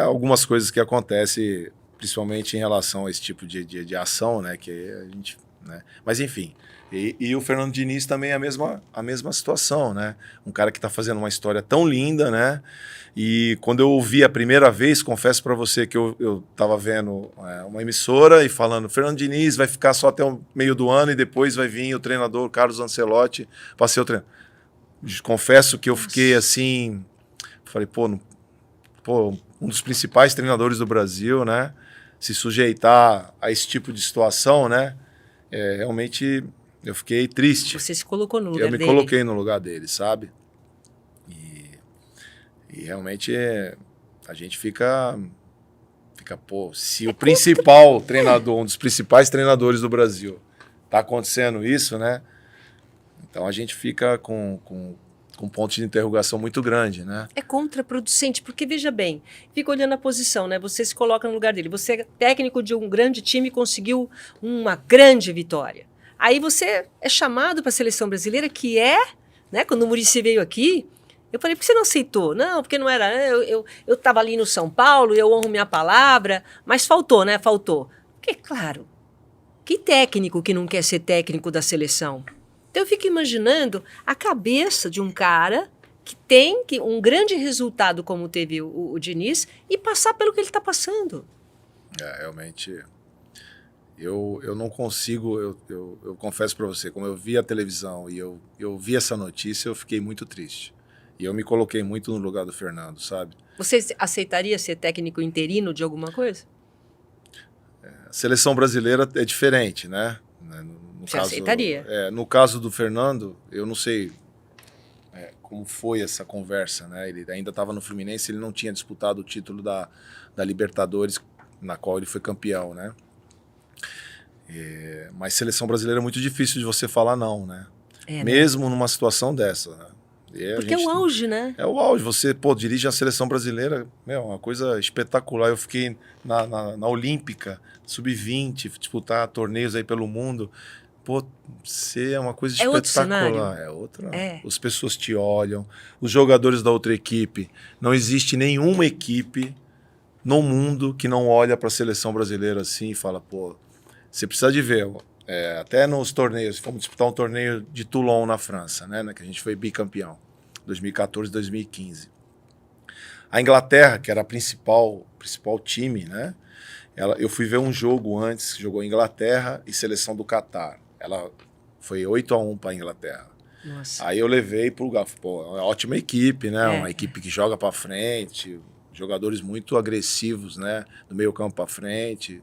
Algumas coisas que acontecem, principalmente em relação a esse tipo de ação, né? Que a gente, né? Mas, enfim. E o Fernando Diniz também é a mesma situação, né? Um cara que está fazendo uma história tão linda, né? E quando eu ouvi a primeira vez, confesso para você que eu estava vendo uma emissora e falando Fernando Diniz vai ficar só até o meio do ano e depois vai vir o treinador Carlos Ancelotti para ser o treinador. Confesso que eu fiquei assim, falei, pô, um dos principais treinadores do Brasil, né? Se sujeitar a esse tipo de situação, né? Realmente eu fiquei triste. Você se colocou no lugar dele. Eu me coloquei no lugar dele, sabe? E realmente a gente fica, pô, se o principal treinador, um dos principais treinadores do Brasil, tá acontecendo isso, né? Então a gente fica com um ponto de interrogação muito grande, né? É contraproducente, porque veja bem, fica olhando a posição, né? Você se coloca no lugar dele. Você é técnico de um grande time e conseguiu uma grande vitória. Aí você é chamado para a seleção brasileira, que né? Quando o Muricy veio aqui, Eu falei, por que você não aceitou? Não, porque não era. Eu estava ali no São Paulo, eu honro minha palavra, mas faltou, né? Faltou. Porque, claro, que técnico que não quer ser técnico da seleção? Então eu fico imaginando a cabeça de um cara que tem um grande resultado como teve o Diniz e passar pelo que ele está passando. Realmente, eu não consigo, eu confesso para você, como eu vi a televisão e eu vi essa notícia, eu fiquei muito triste. E eu me coloquei muito no lugar do Fernando, sabe? Você aceitaria ser técnico interino de alguma coisa? A seleção brasileira é diferente, né? Você aceitaria? No caso do Fernando, eu não sei como foi essa conversa, né? Ele ainda estava no Fluminense, ele não tinha disputado o título da Libertadores, na qual ele foi campeão, né? Mas seleção brasileira é muito difícil de você falar não, né? Mesmo numa situação dessa, né? Porque é o auge, né? É o auge. Você, dirige a seleção brasileira, é uma coisa espetacular. Eu fiquei na Olímpica, sub-20, disputar torneios aí pelo mundo. Você é uma coisa espetacular. Outro cenário. É outra. As pessoas te olham, os jogadores da outra equipe. Não existe nenhuma equipe no mundo que não olha para a seleção brasileira assim e fala, você precisa de ver. Até nos torneios, fomos disputar um torneio de Toulon na França, né, que a gente foi bicampeão, 2014 e 2015. A Inglaterra, que era a principal time, né, eu fui ver um jogo antes, jogou Inglaterra e seleção do Catar. Ela foi 8-1 para a Inglaterra. Nossa. Aí eu levei para o lugar, é uma ótima equipe, né, uma equipe que joga para frente, jogadores muito agressivos, né, do meio campo para frente.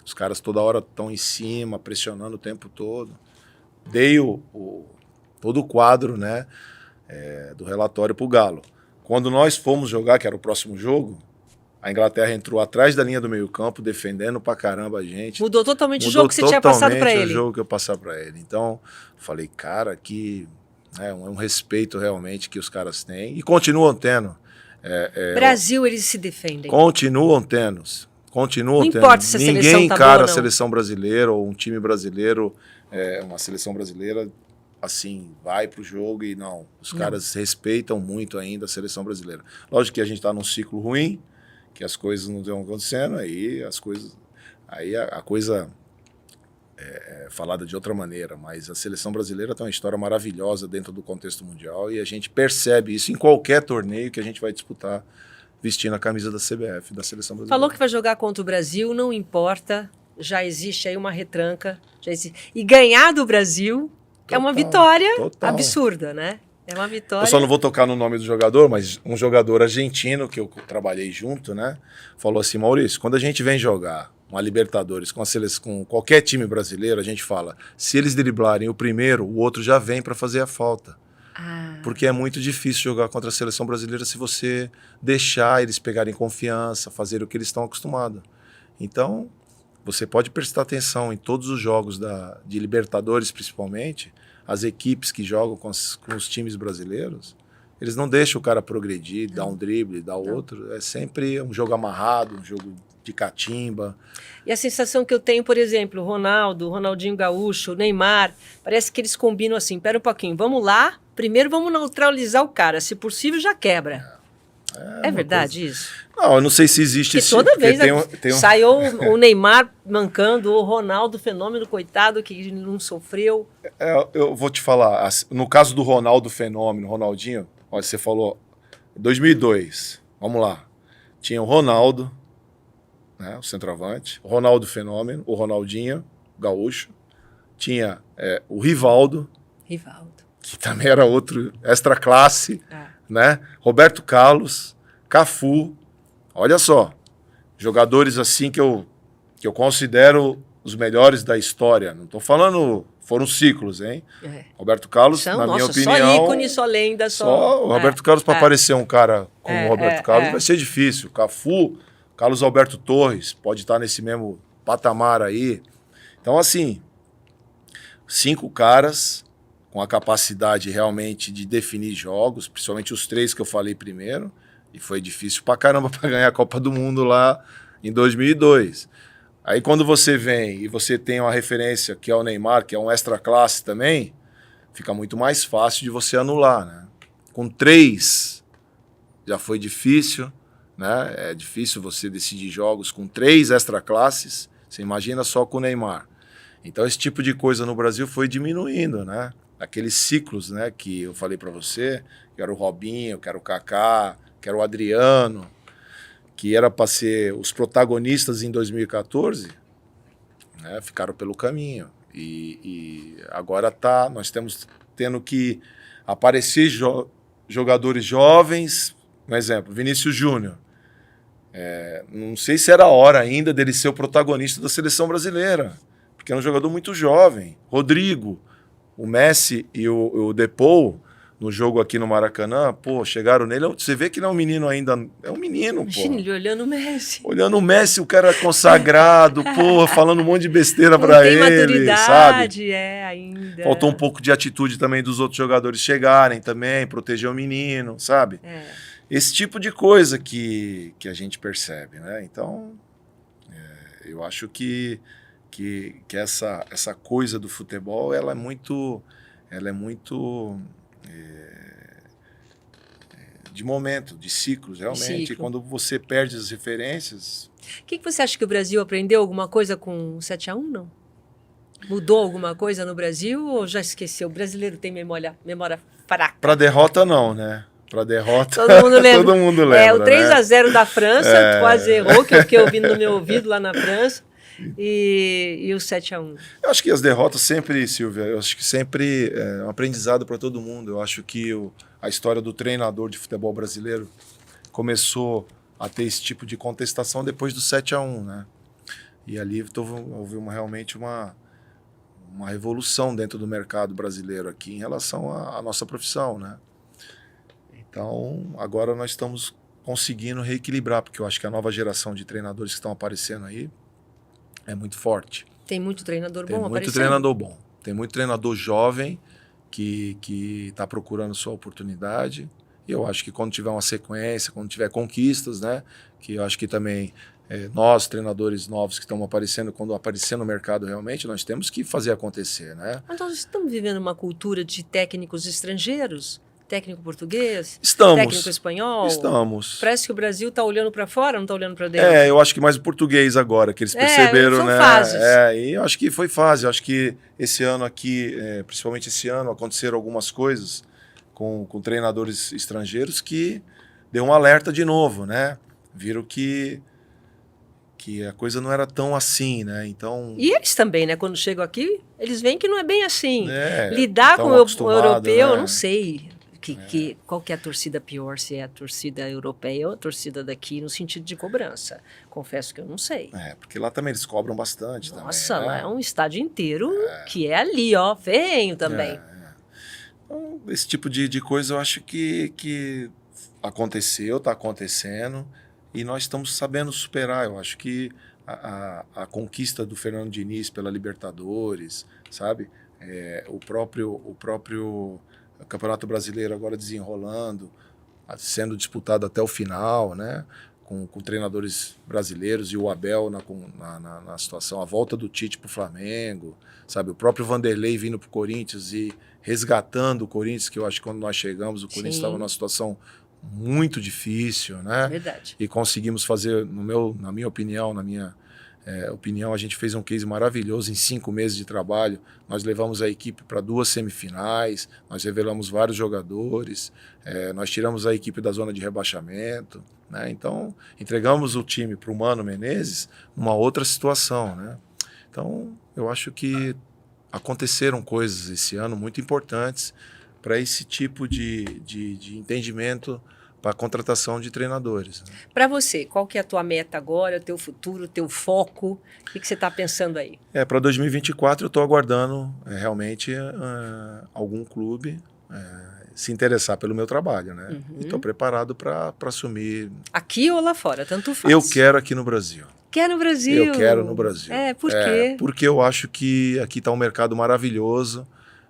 Os caras toda hora estão em cima, pressionando o tempo todo. Dei todo o quadro, né, do relatório para o Galo. Quando nós fomos jogar, que era o próximo jogo, a Inglaterra entrou atrás da linha do meio campo, defendendo pra caramba a gente. Mudou totalmente o jogo que você tinha passado para ele. O jogo que eu passava para ele. Então, falei, cara, que é um respeito realmente que os caras têm. E continuam tendo. Brasil, eles se defendem. Continuam tendo. Não importa se a seleção Ninguém tá encara boa ou a não. seleção brasileira ou um time brasileiro, uma seleção brasileira, assim, vai pro jogo e não. Os caras respeitam muito ainda a seleção brasileira. Lógico que a gente está num ciclo ruim, que as coisas não estão acontecendo, aí a coisa é falada de outra maneira, mas a seleção brasileira tem uma história maravilhosa dentro do contexto mundial e a gente percebe isso em qualquer torneio que a gente vai disputar vestindo a camisa da CBF, da seleção brasileira. Falou que vai jogar contra o Brasil, não importa, já existe aí uma retranca. E ganhar do Brasil é uma vitória absurda, né? É uma vitória. Eu só não vou tocar no nome do jogador, mas um jogador argentino que eu trabalhei junto, né? Falou assim, Maurício, quando a gente vem jogar uma Libertadores com qualquer time brasileiro, a gente fala, se eles driblarem o primeiro, o outro já vem para fazer a falta. Porque é muito difícil jogar contra a seleção brasileira se você deixar eles pegarem confiança, fazer o que eles estão acostumados. Então, você pode prestar atenção em todos os jogos de Libertadores, principalmente, as equipes que jogam com os times brasileiros, eles não deixam o cara progredir, dar um drible, dar outro. É sempre um jogo amarrado, um jogo de catimba. E a sensação que eu tenho, por exemplo, o Ronaldinho Gaúcho, o Neymar, parece que eles combinam assim, pera um pouquinho, vamos lá, primeiro vamos neutralizar o cara, se possível já quebra. É verdade isso? Não, eu não sei se existe isso. Toda vez saiu o Neymar mancando, o Ronaldo, fenômeno, coitado, que não sofreu. Eu vou te falar, no caso do Ronaldo Fenômeno, Ronaldinho, olha, você falou, 2002, vamos lá, tinha o Ronaldo, né, o centroavante, o Ronaldo Fenômeno, o Ronaldinho Gaúcho, tinha o Rivaldo, que também era outro extra classe, né? Roberto Carlos, Cafu, olha só, jogadores assim que eu considero os melhores da história. Não estou falando, foram ciclos, hein? Roberto Carlos, na minha opinião... Só ícone, só lenda, só o Roberto Carlos, para aparecer um cara como o Roberto Carlos, vai ser difícil. Cafu, Carlos Alberto Torres, pode estar nesse mesmo patamar aí. Então, assim, 5 caras com a capacidade realmente de definir jogos, principalmente os 3 que eu falei primeiro, e foi difícil pra caramba para ganhar a Copa do Mundo lá em 2002. Aí quando você vem e você tem uma referência que é o Neymar, que é um extra classe também, fica muito mais fácil de você anular, né? Com 3 já foi difícil, né? É difícil você decidir jogos com 3 extraclasses, você imagina só com o Neymar. Então esse tipo de coisa no Brasil foi diminuindo, né? Aqueles ciclos, né, que eu falei para você, que era o Robinho, que era o Kaká, que era o Adriano, que era para ser os protagonistas em 2014, né, ficaram pelo caminho. E agora nós estamos tendo que aparecer jogadores jovens, um exemplo, Vinícius Júnior. Não sei se era a hora ainda dele ser o protagonista da seleção brasileira, porque é um jogador muito jovem. Rodrigo, o Messi e o Depou, no jogo aqui no Maracanã, pô, chegaram nele, você vê que ele é um menino ainda, é um menino, pô. Imagina ele olhando o Messi. Olhando o Messi, o cara consagrado, pô, falando um monte de besteira pra ele, sabe? Ainda. Faltou um pouco de atitude também dos outros jogadores chegarem também, proteger o menino, sabe? Esse tipo de coisa que a gente percebe, né? Então, eu acho que essa coisa do futebol, ela é muito de momento, de ciclos, realmente. E quando você perde as referências... O que você acha que o Brasil aprendeu alguma coisa com o 7-1, não? Mudou alguma coisa no Brasil ou já esqueceu? O brasileiro tem memória fraca. Para derrota, não, né? Para derrota, todo mundo lembra. Todo mundo lembra, o 3-0 da França, quase errou, que é o que eu ouvi no meu ouvido lá na França. E o 7-1? Eu acho que as derrotas sempre, Silvia, eu acho que sempre é um aprendizado para todo mundo. Eu acho que a história do treinador de futebol brasileiro começou a ter esse tipo de contestação depois do 7-1, né? E ali houve realmente uma revolução dentro do mercado brasileiro aqui em relação à nossa profissão, né? Então, agora nós estamos conseguindo reequilibrar, porque eu acho que a nova geração de treinadores que estão aparecendo aí é muito forte. Tem muito treinador bom aparecendo? Tem muito treinador bom. Tem muito treinador jovem que está procurando sua oportunidade. E eu acho que quando tiver uma sequência, quando tiver conquistas, né? Que eu acho que também nós, treinadores novos que estão aparecendo, quando aparecer no mercado realmente, nós temos que fazer acontecer, né? Mas nós estamos vivendo uma cultura de técnicos estrangeiros? Técnico português? Estamos. Técnico espanhol? Estamos. Parece que o Brasil está olhando para fora, não está olhando para dentro. Eu acho que mais o português agora, que eles perceberam, são né? fases. E eu acho que foi fase. Eu acho que esse ano aqui, principalmente esse ano, aconteceram algumas coisas com treinadores estrangeiros que deu um alerta de novo, né? Viram que a coisa não era tão assim, né? Então... E eles também, né? Quando chegam aqui, eles veem que não é bem assim. Lidar com o europeu, né? Não sei. Qual que é a torcida pior, se é a torcida europeia ou a torcida daqui no sentido de cobrança? Confesso que eu não sei. Porque lá também eles cobram bastante. Nossa, também, lá é um estádio inteiro que é ali, ó, ferrenho também. Então, esse tipo de coisa eu acho que aconteceu, está acontecendo e nós estamos sabendo superar. Eu acho que a conquista do Fernando Diniz pela Libertadores, sabe? O próprio Campeonato Brasileiro agora desenrolando, sendo disputado até o final, né? Com treinadores brasileiros e o Abel na situação, a volta do Tite para o Flamengo, sabe? O próprio Vanderlei vindo para o Corinthians e resgatando o Corinthians, que eu acho que quando nós chegamos o Corinthians estava numa situação muito difícil, né? Verdade. E conseguimos fazer, na minha opinião, a gente fez um case maravilhoso em 5 meses de trabalho. Nós levamos a equipe para 2 semifinais, nós revelamos vários jogadores, nós tiramos a equipe da zona de rebaixamento, né? Então, entregamos o time para o Mano Menezes numa outra situação, né? Então, eu acho que aconteceram coisas esse ano muito importantes para esse tipo de entendimento para a contratação de treinadores. Né? Para você, qual que é a tua meta agora, o teu futuro, o teu foco? O que você está pensando aí? Para 2024 eu estou aguardando realmente algum clube se interessar pelo meu trabalho, né? E estou preparado para assumir. Aqui ou lá fora, tanto faz. Eu quero aqui no Brasil. Quer no Brasil? Eu quero no Brasil. Por quê? Porque eu acho que aqui está um mercado maravilhoso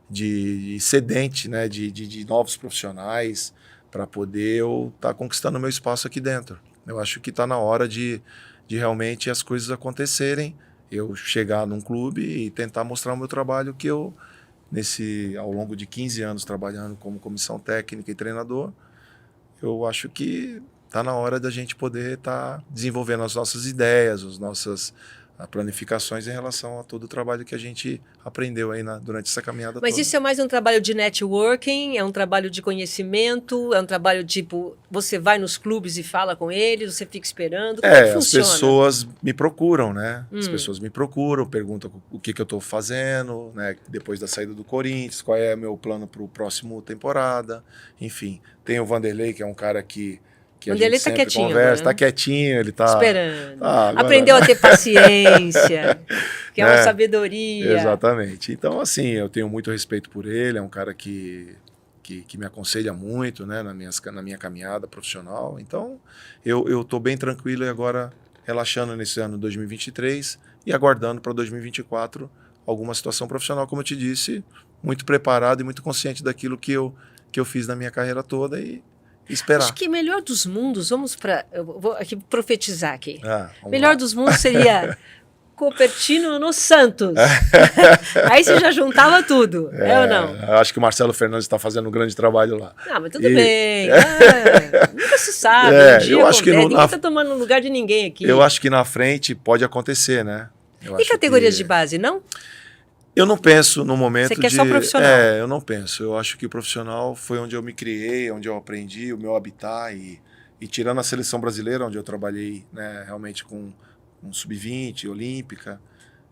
de sedente, né? De novos profissionais, para poder eu estar conquistando meu espaço aqui dentro. Eu acho que está na hora de realmente as coisas acontecerem, eu chegar num clube e tentar mostrar o meu trabalho que eu, ao longo de 15 anos trabalhando como comissão técnica e treinador, eu acho que está na hora da gente poder estar desenvolvendo as nossas ideias, as nossas planificações em relação a todo o trabalho que a gente aprendeu aí durante essa caminhada Mas toda. isso é mais um trabalho de networking, é um trabalho de conhecimento, é um trabalho tipo, você vai nos clubes e fala com eles, você fica esperando, como é que funciona? As pessoas me procuram, né? As pessoas me procuram, perguntam o que eu estou fazendo, né? Depois da saída do Corinthians, qual é o meu plano para o próximo temporada, enfim. Tem o Vanderlei, que é um cara que a gente sempre conversa, tá quietinho, ele tá esperando. Agora, aprendeu a ter paciência, que é uma sabedoria. Exatamente. Então, assim, eu tenho muito respeito por ele, é um cara que me aconselha muito, né, na minha caminhada profissional. Então, eu tô bem tranquilo e agora relaxando nesse ano 2023 e aguardando para 2024 alguma situação profissional, como eu te disse, muito preparado e muito consciente daquilo que eu fiz na minha carreira toda e esperar. Acho que melhor dos mundos, eu vou aqui profetizar aqui. Melhor lá. Dos mundos seria Cupertino no Santos. Aí você já juntava tudo, é ou não? Acho que o Marcelo Fernandes está fazendo um grande trabalho lá. Não, mas tudo bem. Nunca se sabe. Um dia eu acho que ninguém está tomando o lugar de ninguém aqui. Eu acho que na frente pode acontecer, né? E categorias de base, não? Eu não penso no momento Você quer só profissional? Eu não penso. Eu acho que o profissional foi onde eu me criei, onde eu aprendi, o meu habitat. E tirando a seleção brasileira, onde eu trabalhei, né, realmente com sub-20, olímpica,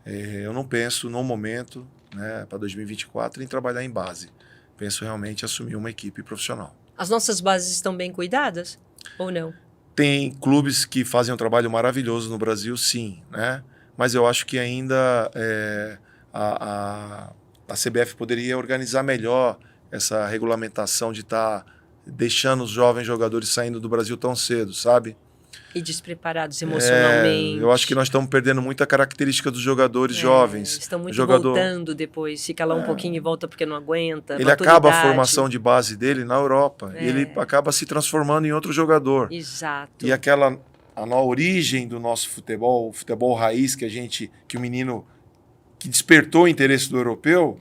eu não penso no momento, né, para 2024, em trabalhar em base. Penso realmente em assumir uma equipe profissional. As nossas bases estão bem cuidadas ou não? Tem clubes que fazem um trabalho maravilhoso no Brasil, sim, né? Mas eu acho que ainda a CBF poderia organizar melhor essa regulamentação de estar deixando os jovens jogadores saindo do Brasil tão cedo, sabe? E despreparados emocionalmente. Eu acho que nós estamos perdendo muita característica dos jogadores jovens. Estão muito voltando depois, fica lá um pouquinho e volta porque não aguenta. Ele acaba a formação de base dele na Europa e ele acaba se transformando em outro jogador. Exato. E a origem do nosso futebol, o futebol raiz que o menino que despertou o interesse do europeu,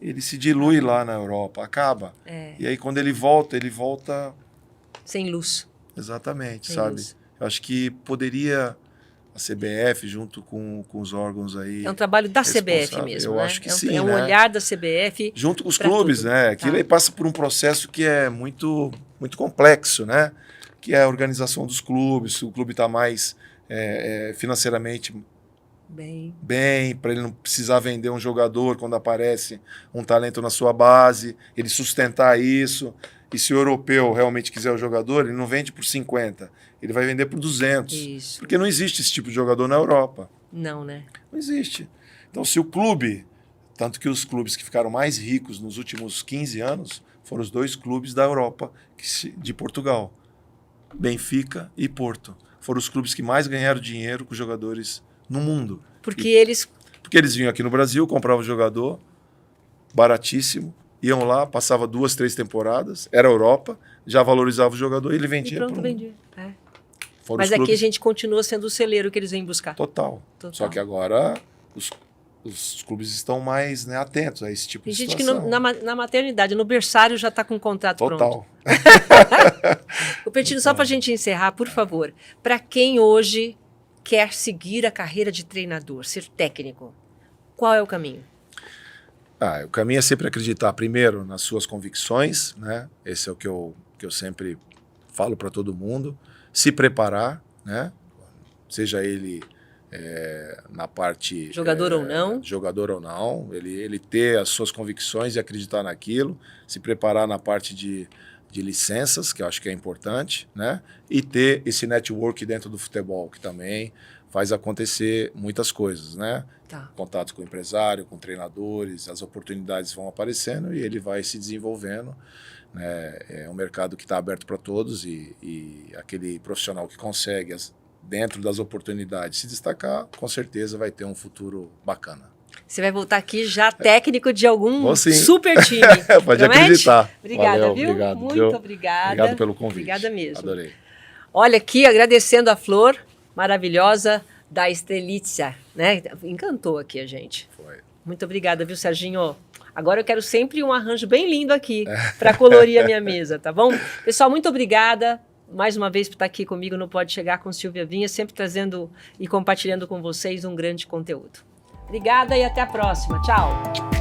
ele se dilui lá na Europa, acaba. E aí quando ele volta sem luz. Exatamente, sabe? Eu acho que poderia a CBF, junto com os órgãos aí... É um trabalho da CBF mesmo, eu né? acho que sim, é um olhar da CBF... Junto com os clubes, tudo. Né? Aquilo aí passa por um processo que é muito, muito complexo, né? Que é a organização dos clubes, se o clube está mais financeiramente bem, para ele não precisar vender um jogador quando aparece um talento na sua base, ele sustentar isso... E se o europeu realmente quiser o jogador, ele não vende por 50, ele vai vender por 200. Isso. Porque não existe esse tipo de jogador na Europa. Não, né? Não existe. Então, se o clube, tanto que os clubes que ficaram mais ricos nos últimos 15 anos, foram os 2 clubes da Europa, de Portugal, Benfica e Porto. Foram os clubes que mais ganharam dinheiro com jogadores no mundo. Porque eles vinham aqui no Brasil, compravam o jogador, baratíssimo, iam lá, passava 2, 3 temporadas, era Europa, já valorizava o jogador e ele vendia. E pronto, vendia. Mas aqui a gente continua sendo o celeiro que eles vêm buscar. Total. Só que agora os clubes estão mais, né, atentos a esse tipo de situação. Tem gente que na maternidade, no berçário, já está com o contrato pronto. Total. Cupertino, só para a gente encerrar, por favor, para quem hoje quer seguir a carreira de treinador, ser técnico, qual é o caminho? O caminho é sempre acreditar primeiro nas suas convicções, né? Esse é o que eu sempre falo para todo mundo. Se preparar, né? Seja ele na parte... Jogador ou não. Jogador ou não. Ele ter as suas convicções e acreditar naquilo. Se preparar na parte de licenças, que eu acho que é importante, né? E ter esse network dentro do futebol, que também faz acontecer muitas coisas, né? Contatos com o empresário, com treinadores, as oportunidades vão aparecendo e ele vai se desenvolvendo. Né? É um mercado que está aberto para todos e aquele profissional que consegue, dentro das oportunidades, se destacar, com certeza vai ter um futuro bacana. Você vai voltar aqui já técnico de algum super time. Pode acreditar. Obrigada, valeu, viu? Obrigado, muito obrigada. Obrigado pelo convite. Obrigada mesmo. Adorei. Olha aqui, agradecendo a flor maravilhosa da Estrelitza, né? Encantou aqui a gente. Foi. Muito obrigada, viu, Serginho? Agora eu quero sempre um arranjo bem lindo aqui para colorir a minha mesa, tá bom? Pessoal, muito obrigada mais uma vez por estar aqui comigo no Pode Chegar com Silvia Vinha, sempre trazendo e compartilhando com vocês um grande conteúdo. Obrigada e até a próxima. Tchau!